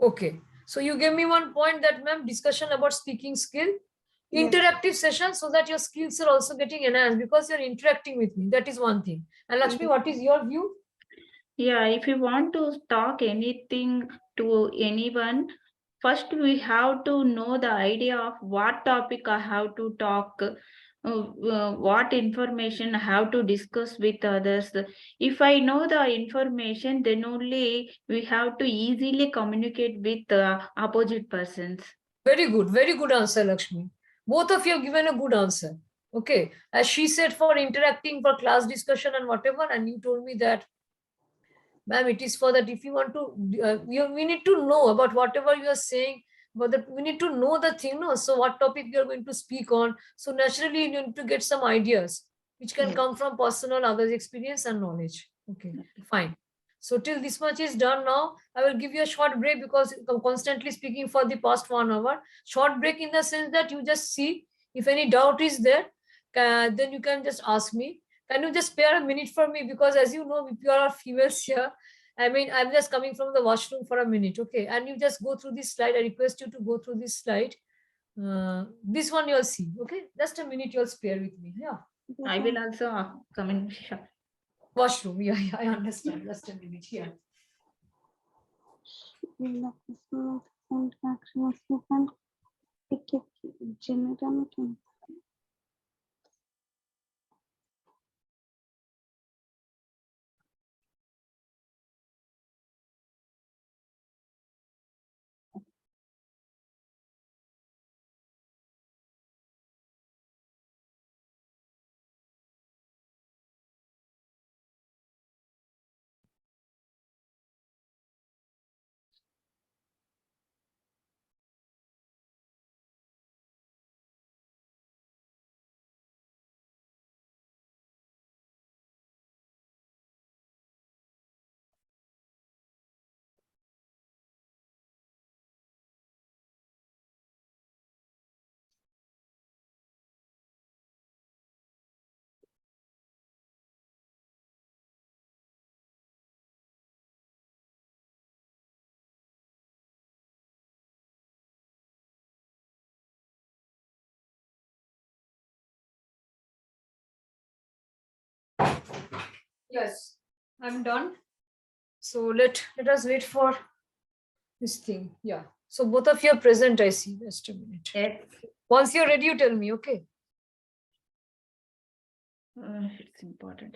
Okay. So you gave me one point that ma'am, discussion about speaking skill, Yes. interactive session so that your skills are also getting enhanced because you're interacting with me. That is one thing. And Lakshmi, what is your view? Yeah, if you want to talk anything to anyone, first we have to know the idea of what topic I have to talk, what information I have to discuss with others. If I know the information, then only we have to easily communicate with the opposite persons. Very good answer, Lakshmi. Both of you have given a good answer. Okay. As she said, for interacting, for class discussion and whatever, and you told me that, ma'am, it is for that if you want to, we need to know about whatever you are saying, but that we need to know the thing, no? So what topic you are going to speak on. So naturally, you need to get some ideas, which can Yes. come from personal, others' experience and knowledge. Okay, fine. So till this much is done now, I will give you a short break because I'm constantly speaking for the past 1 hour. Short break in the sense that you just see if any doubt is there, then you can just ask me. Can you just spare a minute for me? Because as you know, if you are females here, I mean, I'm just coming from the washroom for a minute, okay? And you just go through this slide. I request you to go through this slide. This one you'll see, okay? Just a minute you'll spare with me, yeah. I will also come in. Washroom, yeah, I understand. Just a minute here. Yes, I'm done. So let us wait for this thing. Yeah. So both of you are present, I see. Just a minute. Yes. Once you're ready, you tell me, okay? It's important.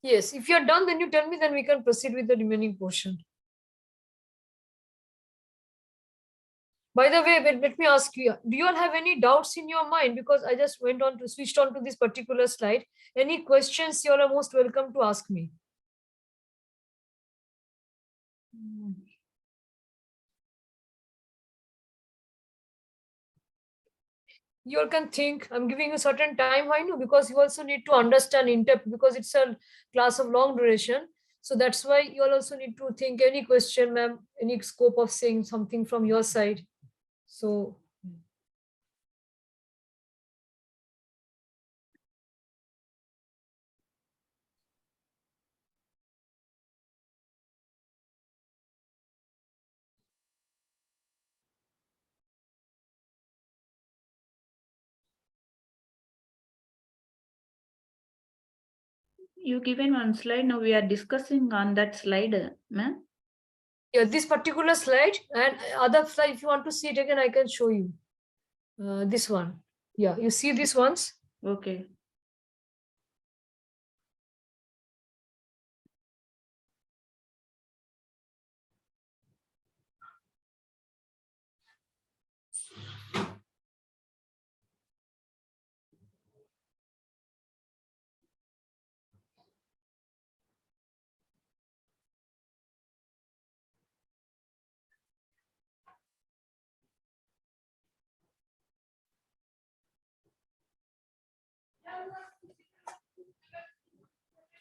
Yes, if you're done, then you tell me, then we can proceed with the remaining portion. By the way, let me ask you, do you all have any doubts in your mind? Because I just switched on to this particular slide. Any questions, you all are most welcome to ask me. You all can think. I'm giving you certain time. Why no? Because you also need to understand in depth because it's a class of long duration. So that's why you all also need to think any question, ma'am, any scope of saying something from your side. So You given one slide. Now we are discussing on that slide, ma'am. yeah, this particular slide and other slide, if you want to see it again, I can show you. This one. Yeah, you see these ones? Okay.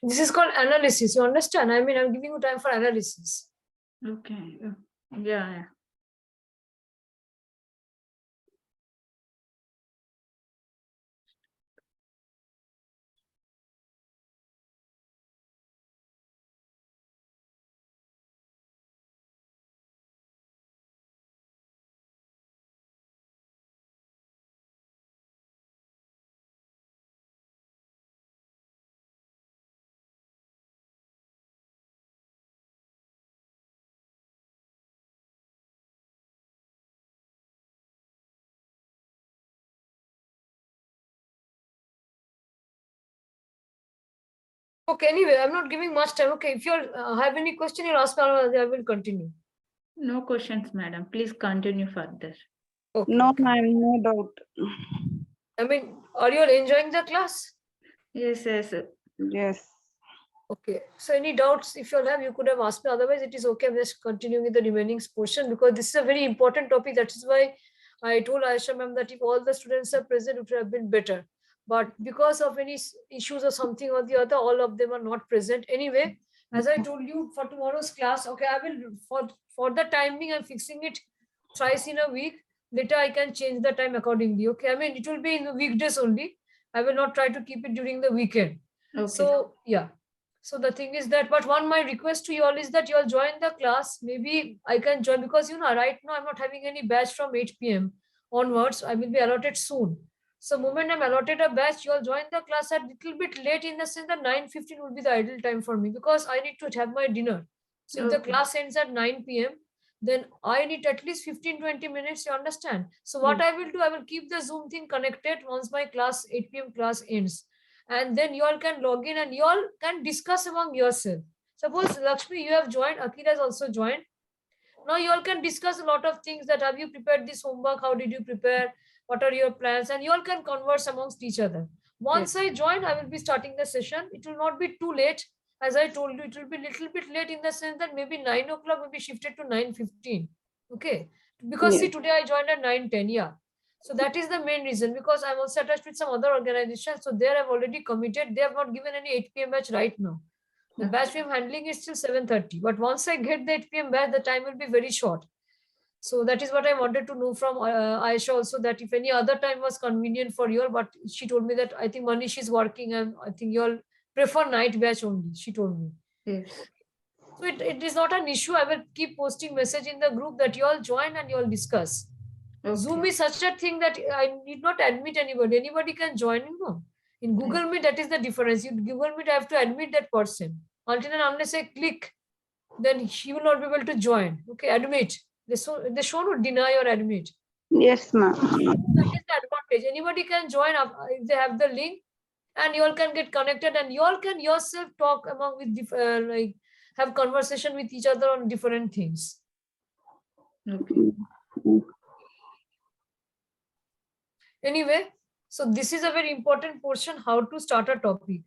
This is called analysis. You understand? I mean, I'm giving you time for analysis. Okay. Yeah. Okay, anyway, I'm not giving much time. Okay, if you have any question, you'll ask me, I will continue. No questions, madam. Please continue further. Okay. No, okay. ma'am, no doubt. I mean, are you all enjoying the class? Yes. Yes. Okay. So any doubts, if you all have, you could have asked me. Otherwise, it is okay. I'm just continuing with the remaining portion because this is a very important topic. That is why I told Aisha ma'am that if all the students are present, it would have been better. But because of any issues or something or the other, all of them are not present. Anyway, as I told you for tomorrow's class, okay, I will for the timing, I'm fixing it thrice in a week. Later, I can change the time accordingly. Okay, I mean, it will be in the weekdays only. I will not try to keep it during the weekend. Okay. So, yeah. So the thing is that, but one my request to you all is that you all join the class. Maybe I can join because, you know, right now I'm not having any batch from 8 p.m. onwards. I will be allotted soon. So moment I'm allotted a batch, you all join the class at little bit late in the sense that 9:15 would be the ideal time for me because I need to have my dinner. So if the Okay. class ends at 9 p.m., then I need at least 15-20 minutes, you understand? So what I will do, I will keep the Zoom thing connected once my class 8 p.m. class ends. And then you all can log in and you all can discuss among yourself. Suppose Lakshmi, you have joined, Akira has also joined. Now you all can discuss a lot of things that have you prepared this homework, how did you prepare, what are your plans, and you all can converse amongst each other. Once I join, I will be starting the session. It will not be too late. As I told you, it will be a little bit late in the sense that maybe 9 o'clock will be shifted to 9:15. Okay. Because see, today I joined at 9:10. Yeah. So that is the main reason because I'm also attached with some other organization. So there I've already committed. They have not given any 8 p.m. batch right now. The batch I'm handling is till 7:30. But once I get the 8 p.m. batch, the time will be very short. So that is what I wanted to know from Aisha also, that if any other time was convenient for you all, but she told me that I think Manish is working and I think you all prefer night batch only, she told me. Yes. So it is not an issue. I will keep posting message in the group that you all join and you all discuss. Okay. Zoom is such a thing that I need not admit anybody. Anybody can join, you know. In Google Meet, that is the difference. You Google Meet, I have to admit that person. Until and unless I click, then he will not be able to join. Okay, admit. They show no deny or admit. Yes, ma'am. That is the advantage. Anybody can join up if they have the link, and you all can get connected, and you all can yourself talk among with like have conversation with each other on different things. Okay. Anyway, so this is a very important portion, how to start a topic.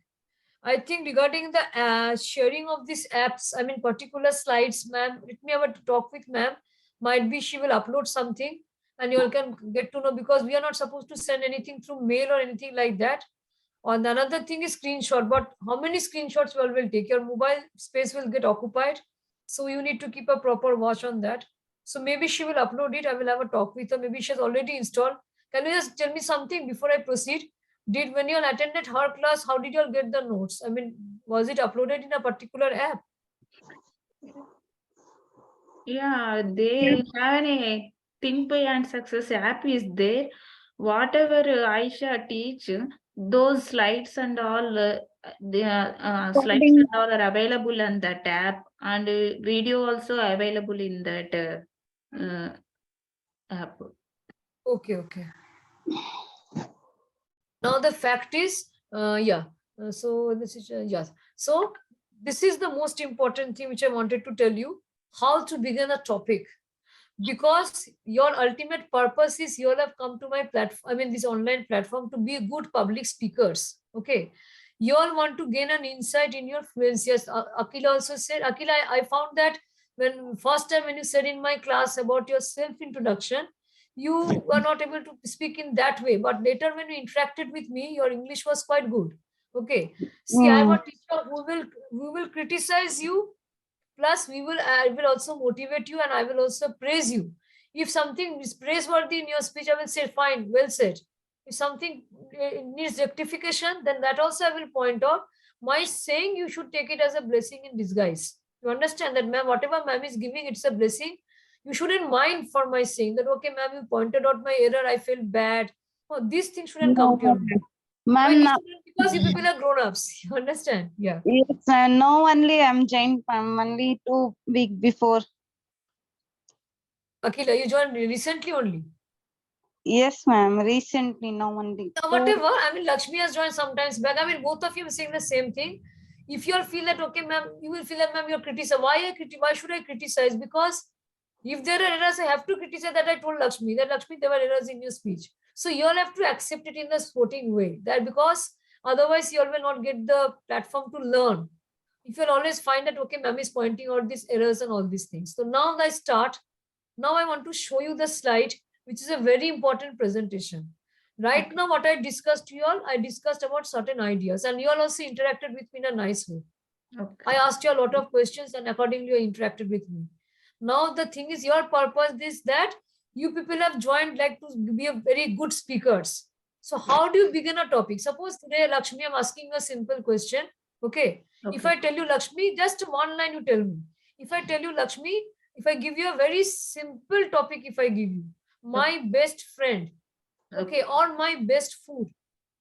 I think regarding the sharing of these apps, I mean, particular slides, ma'am, let me have a talk with ma'am. Might be she will upload something and you all can get to know, because we are not supposed to send anything through mail or anything like that. And another thing is screenshot, but how many screenshots you all will take? Your mobile space will get occupied. So you need to keep a proper watch on that. So maybe she will upload it. I will have a talk with her. Maybe she has already installed. Can you just tell me something before I proceed? When you all attended her class, how did you all get the notes? I mean, was it uploaded in a particular app? Yeah, they have a Think Pay and Success app is there. Whatever Aisha teach, those slides and all, the slides and all are available on that app, and video also available in that app. Okay, okay. Now the fact is, so this is yes. So this is the most important thing which I wanted to tell you: how to begin a topic. Because your ultimate purpose is you all have come to my platform, I mean this online platform, to be good public speakers. Okay, you all want to gain an insight in your fluency. Yes, Akila also said, Akila, I found that when first time when you said in my class about your self introduction, you were not able to speak in that way. But later when you interacted with me, your English was quite good. Okay. See, I am a teacher who will criticize you. Plus, I will also motivate you and I will also praise you. If something is praiseworthy in your speech, I will say, fine, well said. If something needs rectification, then that also I will point out. My saying, you should take it as a blessing in disguise. You understand that, ma'am, whatever ma'am is giving, it's a blessing. You shouldn't mind for my saying that, okay, ma'am, you pointed out my error, I feel bad. No, these things shouldn't come to your mind. Why Ma'am, these shouldn't? Because you people are grown-ups. You understand? Yeah. yes, no, only I'm joined only 2 weeks before. Akila, you joined recently only. Yes, ma'am. Recently, no only. Whatever. I mean, Lakshmi has joined sometimes back. I mean, both of you are saying the same thing. If you all feel that, okay, ma'am, you will feel that, ma'am, you're criticizing. Why should I criticize? Because if there are errors, I have to criticize. That I told Lakshmi, that Lakshmi, there were errors in your speech. So you all have to accept it in the sporting way. That because otherwise you all will not get the platform to learn. If you'll always find that, okay, ma'am is pointing out these errors and all these things. So now I start. Now I want to show you the slide, which is a very important presentation. Right now, what I discussed to you all, I discussed about certain ideas, and you all also interacted with me in a nice way. Okay. I asked you a lot of questions, and accordingly, you interacted with me. Now, the thing is, your purpose is that you people have joined like to be a very good speakers. So, how do you begin a topic? Suppose today, Lakshmi, I'm asking a simple question. Okay. If I tell you, Lakshmi, just one line you tell me. If I tell you, Lakshmi, if I give you a very simple topic, if I give you my best friend, okay, or my best food.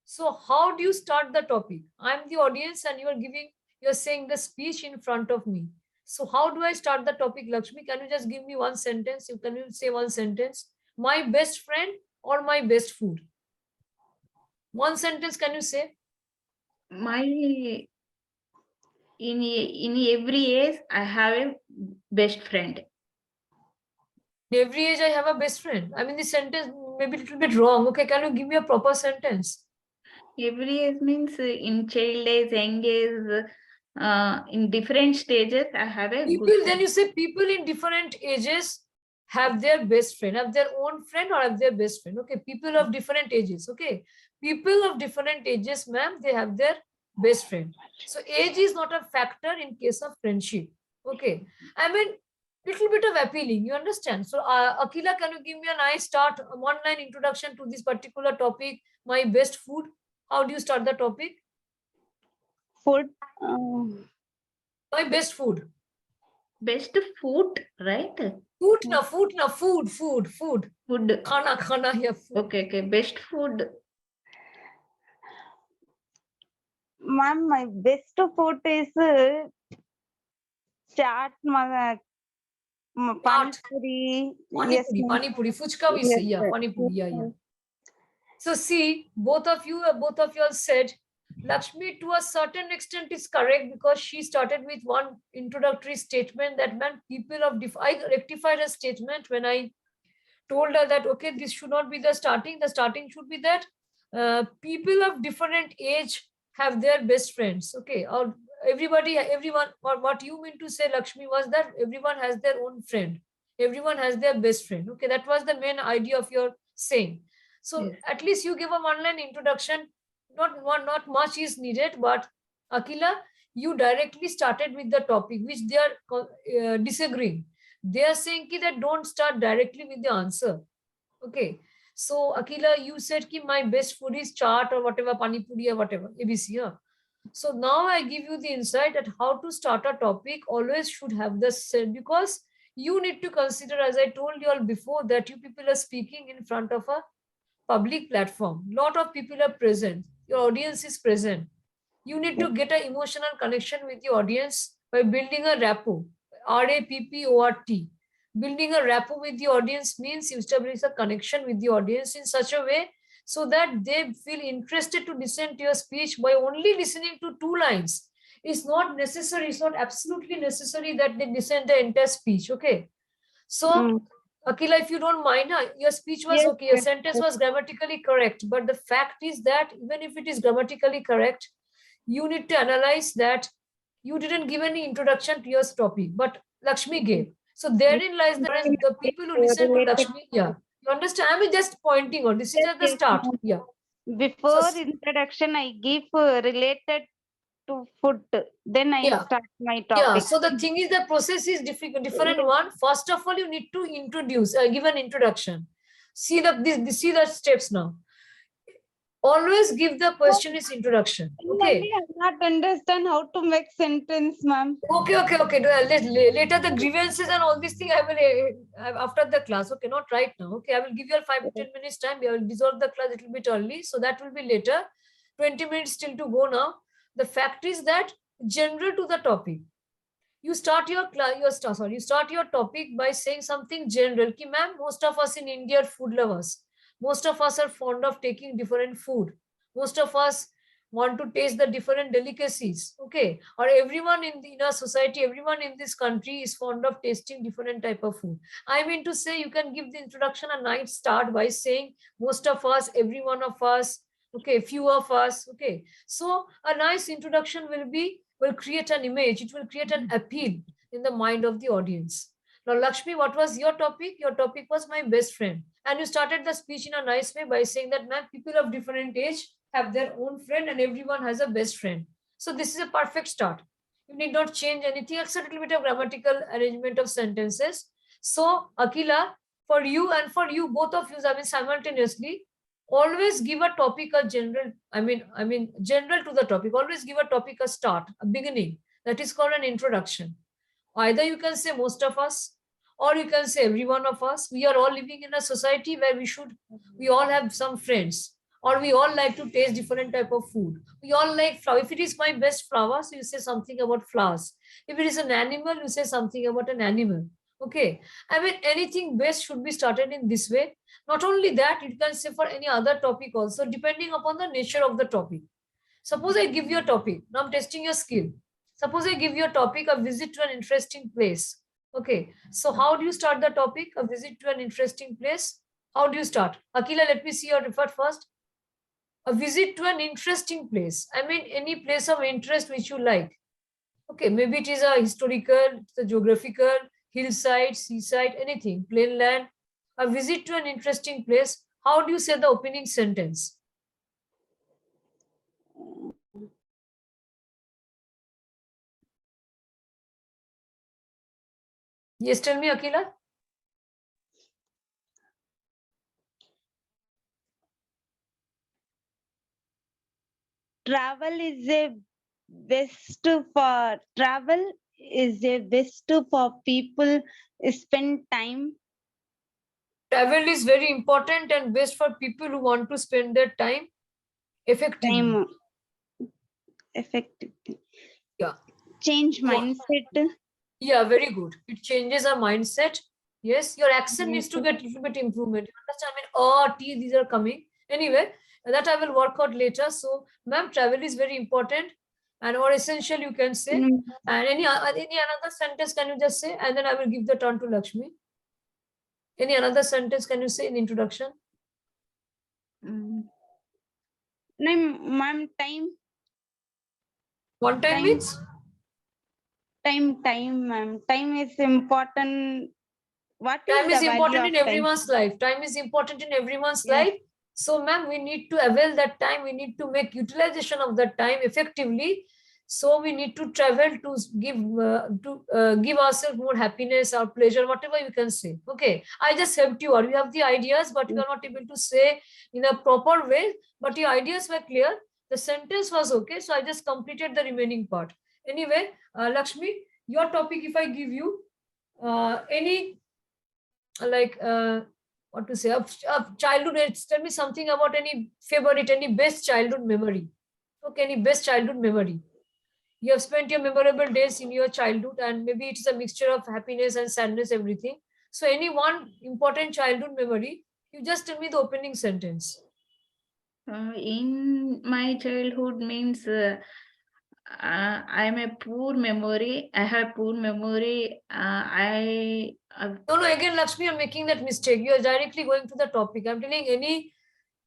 So how do you start the topic? I'm the audience and you're saying the speech in front of me. So how do I start the topic, Lakshmi? Can you just give me one sentence? Can you say one sentence? My best friend or my best food? One sentence, can you say? My in every age I have a best friend. In every age I have a best friend. I mean, the sentence may be a little bit wrong. Okay, can you give me a proper sentence? Every age means in child age, young age, in different stages I have a People, good then you say people in different ages have their best friend, have their own friend or have their best friend. Okay, people of different ages. Okay, people of different ages, ma'am, they have their best friend. So age is not a factor in case of friendship. Okay, I mean, little bit of appealing, you understand? So Akila, can you give me a nice start, a one-line introduction to this particular topic, my best food? How do you start the topic? Food. My best food. best food, right? Food, food. Food. Khana, yeah, food. Okay. Best food. Ma'am, my best food is chaat, pani puri. Yes, ma'am. Pani puri, fuchka we say, Yes, yeah, sir. pani puri, Yes, yeah. sir. So see, both of you all said, Lakshmi to a certain extent is correct because she started with one introductory statement that man, people of I rectified a statement when I told her that, okay, this should not be the starting should be that people of different age have their best friends. Okay, or everyone, or what you mean to say, Lakshmi, was that everyone has their own friend, everyone has their best friend. Okay, that was the main idea of your saying. So Yes. at least you give a one-line introduction. Not much is needed, but Akila, you directly started with the topic which they are disagreeing. They are saying that don't start directly with the answer. Okay. So Akila, you said ki my best food is chaat or whatever, pani puri or whatever, ABC. Yeah. So now I give you the insight that how to start a topic always should have the set, because you need to consider, as I told you all before, that you people are speaking in front of a public platform. Lot of people are present. Your audience is present. You need to get an emotional connection with your audience by building a rapport. RAPPORT. Building a rapport with the audience means you establish a connection with the audience in such a way so that they feel interested to listen to your speech by only listening to 2 lines. It's not necessary, it's not absolutely necessary that they listen the entire speech. Okay. So, Akila, if you don't mind, your speech was Yes, okay, your yes, sentence yes. was grammatically correct. But the fact is that even if it is grammatically correct, you need to analyze that you didn't give any introduction to your topic, but Lakshmi gave. So therein lies the people who listen to Related. Lakshmi, yeah, You understand? I mean, just pointing out. This is Yes, at the yes, start. ma'am. Yeah. Before So, introduction, I give related to food. Then I yeah. start my Yeah. topic. So the thing is, the process is different one. First of all, you need to introduce, give an introduction. See see the steps now. Always give the question is introduction. Okay. Similarly, I not understand how to make sentence, ma'am. Okay. Later the grievances and all these things I will after the class. Okay, not right now. Okay, I will give you a 5 to 10 minutes time. We will dissolve the class a little bit early, so that will be later. 20 minutes still to go now. The fact is that general to the topic. You start your class. You start your topic by saying something general. Ki ma'am, most of us in India are food lovers. Most of us are fond of taking different food. Most of us want to taste the different delicacies. Okay, or everyone in our society, everyone in this country is fond of tasting different type of food. I mean to say, you can give the introduction a nice start by saying most of us, every one of us. Okay, few of us. Okay, so a nice introduction will create an image. It will create an appeal in the mind of the audience. Now, Lakshmi, what was your topic? Your topic was my best friend. And you started the speech in a nice way by saying that, ma'am, people of different age have their own friend and everyone has a best friend. So this is a perfect start. You need not change anything except a little bit of grammatical arrangement of sentences. So, Akila, for you and for you, both of you, I mean, simultaneously, always give a topic a general, general to the topic. Always give a topic a start, a beginning. That is called an introduction. Either you can say most of us, or you can say every one of us. We are all living in a society where we all have some friends, or we all like to taste different type of food. We all like flower. If it is my best flower, so you say something about flowers. If it is an animal, you say something about an animal. Okay. I mean, anything best should be started in this way. Not only that, you can say for any other topic also, depending upon the nature of the topic. Suppose I give you a topic. Now I'm testing your skill. Suppose I give you a topic, a visit to an interesting place. Okay. So how do you start the topic? A visit to an interesting place. How do you start? Akila, let me see your report first. A visit to an interesting place. I mean, any place of interest which you like. Okay, maybe it is a historical, it's a geographical, hillside, seaside, anything, plain land. A visit to an interesting place. How do you say the opening sentence? Yes, tell me, Akila. Travel is a travel is a best for people spend time. Travel is very important and best for people who want to spend their time effectively. Time effectively. Yeah. Change mindset. Yeah, very good. It changes our mindset. Yes, your accent needs to get a little bit improvement. You understand? I mean, oh, T, these are coming. Anyway, that I will work out later. So, ma'am, travel is very important and or essential, you can say. Mm. And any another sentence can you just say? And then I will give the turn to Lakshmi. Any another sentence can you say in introduction? Ma'am, time. One time Time. means? Time, ma'am. Time is important. What Time is is the value important of in time? everyone's life. Time is important in everyone's Yes. life. So, ma'am, we need to avail that time. We need to make utilization of that time effectively. So, we need to travel to give ourselves more happiness or pleasure, whatever you can say. Okay, I just helped you out. You have the ideas, but you are not able to say in a proper way. But your ideas were clear. The sentence was okay. So, I just completed the remaining part. Anyway, Lakshmi, your topic, if I give you any like what to say of childhood age, tell me something about any favorite, any best childhood memory. Okay, any best childhood memory. You have spent your memorable days in your childhood and maybe it's a mixture of happiness and sadness, everything. So any one important childhood memory, you just tell me the opening sentence. In my childhood means I'm a poor memory. I have poor memory. No, again, Lakshmi, you're making that mistake. You are directly going to the topic. I'm telling any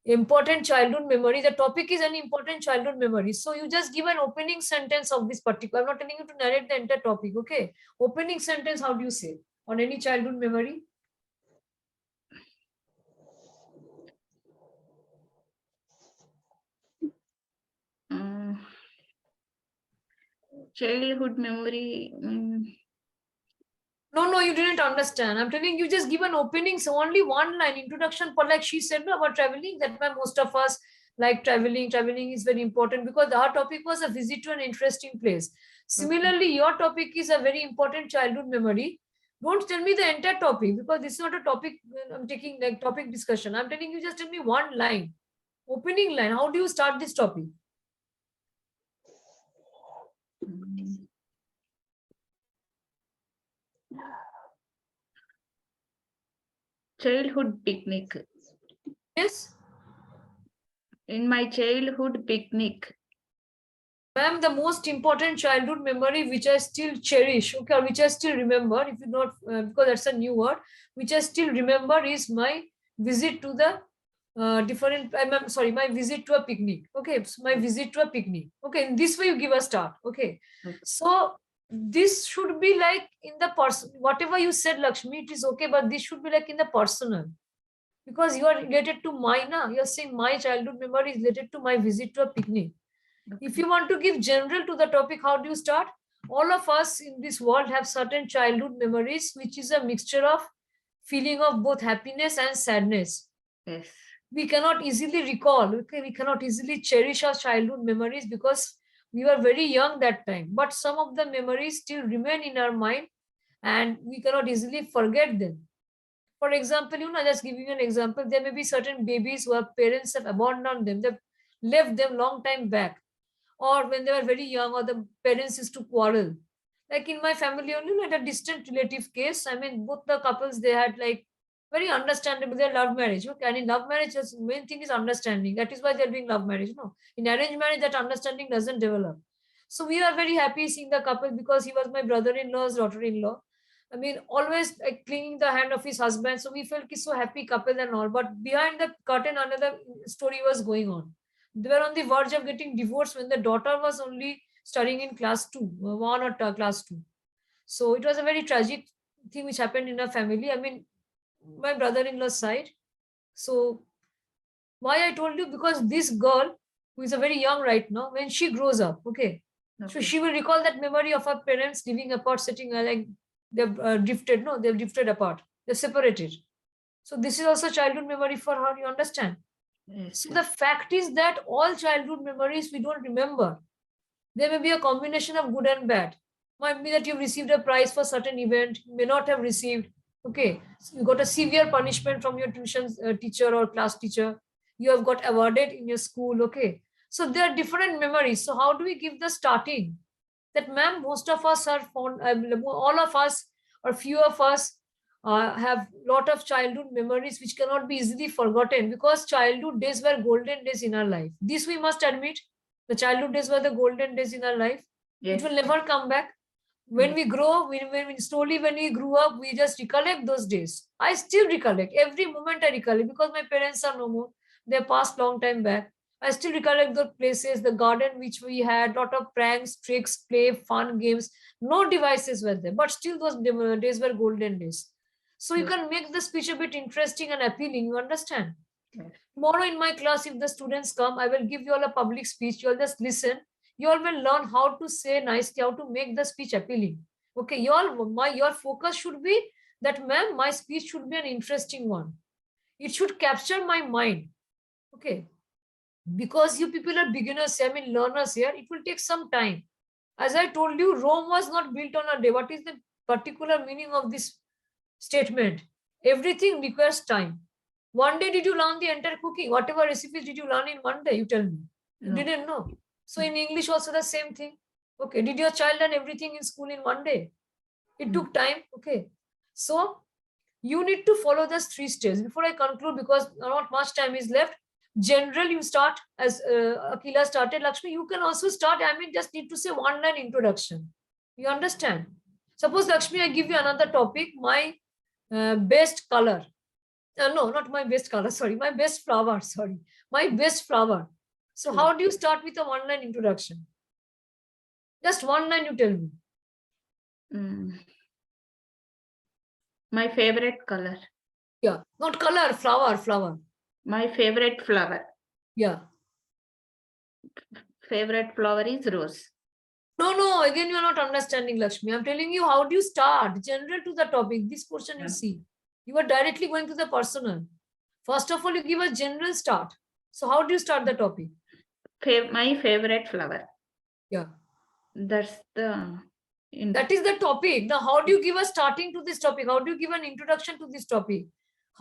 important childhood memory. The topic is an important childhood memory. So you just give an opening sentence of this particular. I'm not telling you to narrate the entire topic. Okay. Opening sentence, how do you say on any childhood memory? Childhood memory. No, you didn't understand. I'm telling you, just give an opening. So only one line introduction for, like she said, no, about traveling. That why most of us like traveling. Traveling is very important because our topic was a visit to an interesting place. Similarly, your topic is a very important childhood memory. Don't tell me the entire topic because this is not a topic. I'm taking like topic discussion. I'm telling you, just tell me one line, opening line. How do you start this topic? Childhood picnic. Yes. In my childhood picnic. Ma'am, the most important childhood memory which I still cherish, okay, or which I still remember, if you not, because that's a new word, which I still remember is my visit to the my visit to a picnic. Okay, so my visit to a picnic. Okay, in this way you give a start. Okay, so this should be like in the person, whatever you said, Lakshmi, it is okay, but this should be like in the personal. Because you are related to my, you're saying my childhood memory is related to my visit to a picnic. If you want to give general to the topic, how do you start? All of us in this world have certain childhood memories, which is a mixture of feeling of both happiness and sadness. Yes. We cannot easily recall, okay, we cannot easily cherish our childhood memories because we were very young that time. But some of the memories still remain in our mind and we cannot easily forget them. For example, just giving you an example, there may be certain babies who have parents have abandoned them, they've left them long time back, or when they were very young, or the parents used to quarrel. Like in my family only, like a distant relative case, I mean, both the couples, they had like very understandable, their love marriage. Okay, and in love marriage, the main thing is understanding. That is why they're doing love marriage. No, in arranged marriage, that understanding doesn't develop. So we are very happy seeing the couple because he was my brother-in-law's daughter-in-law. I mean, always like clinging the hand of his husband. So we felt he's so happy couple and all. But behind the curtain, another story was going on. They were on the verge of getting divorced when the daughter was only studying in class 2, one or class 2. So it was a very tragic thing which happened in our family. I mean, my brother-in-law's side. So why I told you, because this girl who is a very young right now, when she grows up, okay, so she will recall that memory of her parents living apart, sitting like they've drifted. No, they've drifted apart. They're separated. So this is also childhood memory for her. You understand? Yes. So the fact is that all childhood memories we don't remember. There may be a combination of good and bad. Might be that you received a prize for certain event, you may not have received. Okay, so you got a severe punishment from your tuition teacher or class teacher. You have got awarded in your school. Okay, so there are different memories. So how do we give the starting? That, ma'am, most of us are fond, all of us or few of us have lot of childhood memories which cannot be easily forgotten because childhood days were golden days in our life. This we must admit. The childhood days were the golden days in our life. Yes. It will never come back. When we grow, when we grew up, we just recollect those days. I still recollect. Every moment I recollect because my parents are no more. They passed long time back. I still recollect those places, the garden which we had, lot of pranks, tricks, play, fun, games. No devices were there, but still those days were golden days. So you can make the speech a bit interesting and appealing, you understand? Yes. Tomorrow in my class, if the students come, I will give you all a public speech. You all just listen. You all will learn how to say nicely, how to make the speech appealing. Okay, your focus should be that, ma'am, my speech should be an interesting one. It should capture my mind. Okay, because you people are beginners, I mean learners here, it will take some time. As I told you, Rome was not built on a day. What is the particular meaning of this statement? Everything requires time. One day did you learn the entire cooking? Whatever recipes did you learn in one day? You tell me. You didn't know. So in English also the same thing. Okay, did your child learn everything in school in one day? It took time. Okay, so you need to follow those 3 steps. Before I conclude, because not much time is left, general you start as Akila started, Lakshmi, you can also start. I mean, just need to say one line introduction. You understand? Suppose, Lakshmi, I give you another topic, my best color. No, not my best color, sorry, my best flower, sorry, my best flower. So how do you start with a one line introduction? Just one line, you tell me. My favorite color. Yeah, not color, flower. My favorite flower. Yeah. favorite flower is rose. No, again, you are not understanding, Lakshmi. I'm telling you, how do you start? General to the topic. This portion you Yeah. see. You are directly going to the personal. First of all, you give a general start. So how do you start the topic? My favorite flower. Yeah. That's the. That is the topic. Now, how do you give a starting to this topic? How do you give an introduction to this topic?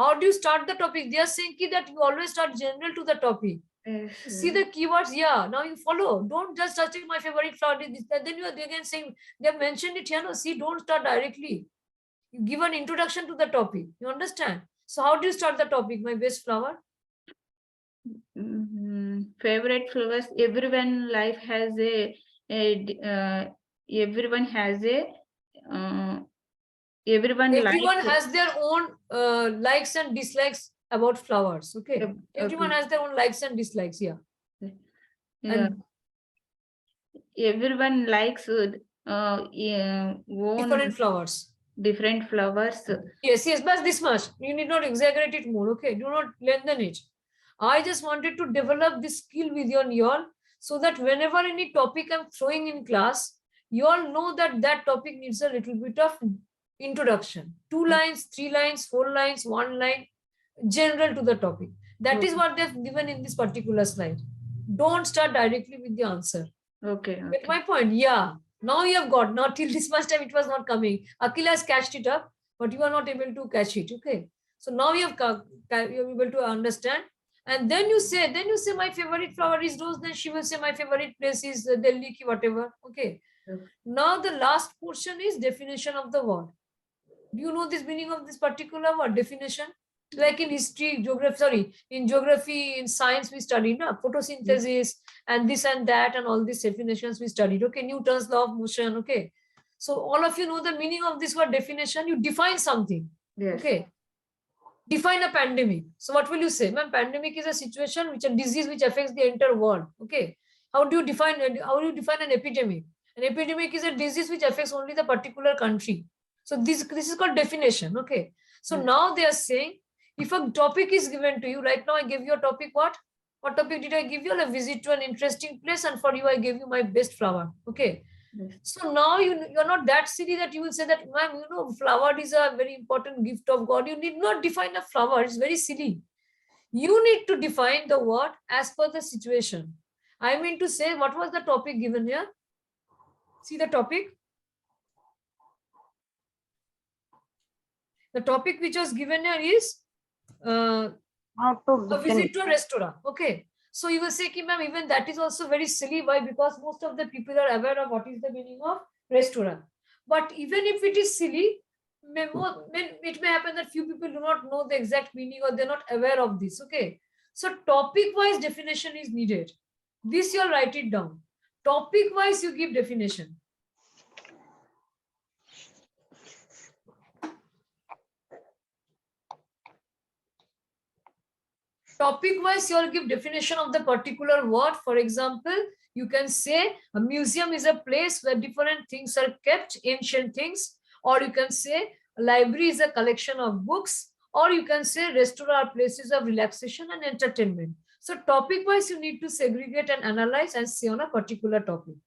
How do you start the topic? They are saying that you always start general to the topic. Yes, See the keywords, yeah. Now you follow. Don't just search my favorite flower. Then you are again saying they have mentioned it here. No, see, don't start directly. You give an introduction to the topic. You understand? So how do you start the topic? My best flower. Favorite flowers. Everyone life has everyone has everyone has their own likes and dislikes about flowers. Okay. Everyone has their own likes and dislikes. Yeah. And everyone likes different flowers. Different flowers. Yes, but this much. You need not exaggerate it more. Okay. Do not lengthen it. I just wanted to develop this skill with you all so that whenever any topic I'm throwing in class, you all know that that topic needs a little bit of introduction. 2 lines, 3 lines, 4 lines, 1 line, general to the topic. That is what they've given in this particular slide. Don't start directly with the answer. Okay. Get my point? Yeah. Now you have got. Not till this much time it was not coming. Akila has catched it up, but you are not able to catch it. Okay. So now you're able to understand. And then you say my favorite flower is rose. Then she will say my favorite place is Delhi, whatever. Okay. Now the last portion is definition of the word. Do you know this meaning of this particular word? Definition. Like in history, geography, in science we studied photosynthesis and this and that and all these definitions we studied. Okay, Newton's law of motion. Okay, so all of you know the meaning of this word definition. You define something. Yes. Okay, define a pandemic. So what will you say? Ma'am, pandemic is a situation which a disease which affects the entire world. Okay, how do you define an epidemic? An epidemic is a disease which affects only the particular country. So this is called definition. Okay, so now they are saying, if a topic is given to you, right now I gave you a topic, what topic did I give you? A visit to an interesting place, and for you I gave you my best flower. Okay. Yes. So now you're not that silly that you will say that, ma'am, flower is a very important gift of God. You need not define a flower. It's very silly. You need to define the word as per the situation. I mean to say, what was the topic given here? See the topic. The topic which was given here is a visit to a restaurant. Okay. So you will say, ma'am, even that is also very silly. Why? Because most of the people are aware of what is the meaning of restaurant. But even if it is silly, it may happen that few people do not know the exact meaning or they're not aware of this. Okay. So topic-wise definition is needed. This you'll write it down. Topic-wise you give definition. Topic-wise, you'll give definition of the particular word. For example, you can say a museum is a place where different things are kept, ancient things. Or you can say a library is a collection of books. Or you can say restaurant are places of relaxation and entertainment. So topic-wise, you need to segregate and analyze and say on a particular topic.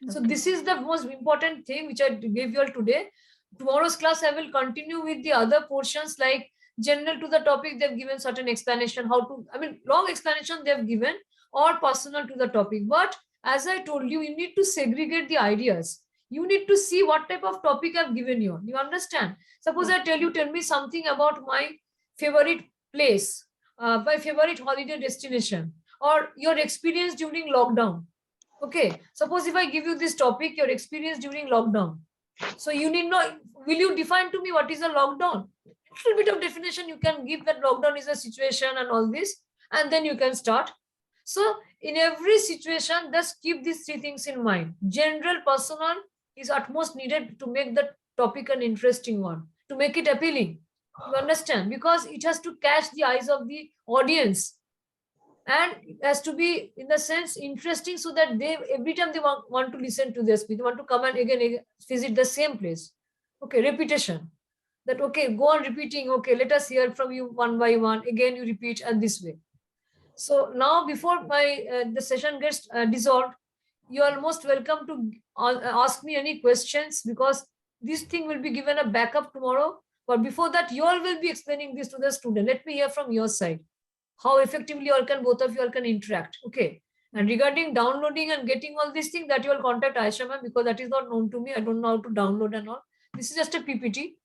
Okay. So this is the most important thing which I gave you all today. Tomorrow's class, I will continue with the other portions like general to the topic, they've given certain explanation, long explanation they've given, or personal to the topic. But as I told you, you need to segregate the ideas. You need to see what type of topic I've given you. You understand? Suppose I tell me something about my favorite place, my favorite holiday destination, or your experience during lockdown. Okay. Suppose if I give you this topic, your experience during lockdown. So you need not, will you define to me what is a lockdown? A little bit of definition you can give that lockdown is a situation and all this, and then you can start. So in every situation, just keep these 3 things in mind. General, personal is utmost needed to make the topic an interesting one, to make it appealing. You understand? Because it has to catch the eyes of the audience. And it has to be, in the sense, interesting so that they, every time they want to listen to this, they want to come and again visit the same place. Okay, repetition. That, okay, go on repeating. Okay, let us hear from you one by one. Again, you repeat and this way. So now before the session gets dissolved, you are most welcome to ask me any questions, because this thing will be given a backup tomorrow. But before that, you all will be explaining this to the student. Let me hear from your side how effectively you all can, both of you all can interact. Okay. And regarding downloading and getting all these things, that you will contact Aisha ma'am, because that is not known to me. I don't know how to download and all. This is just a PPT.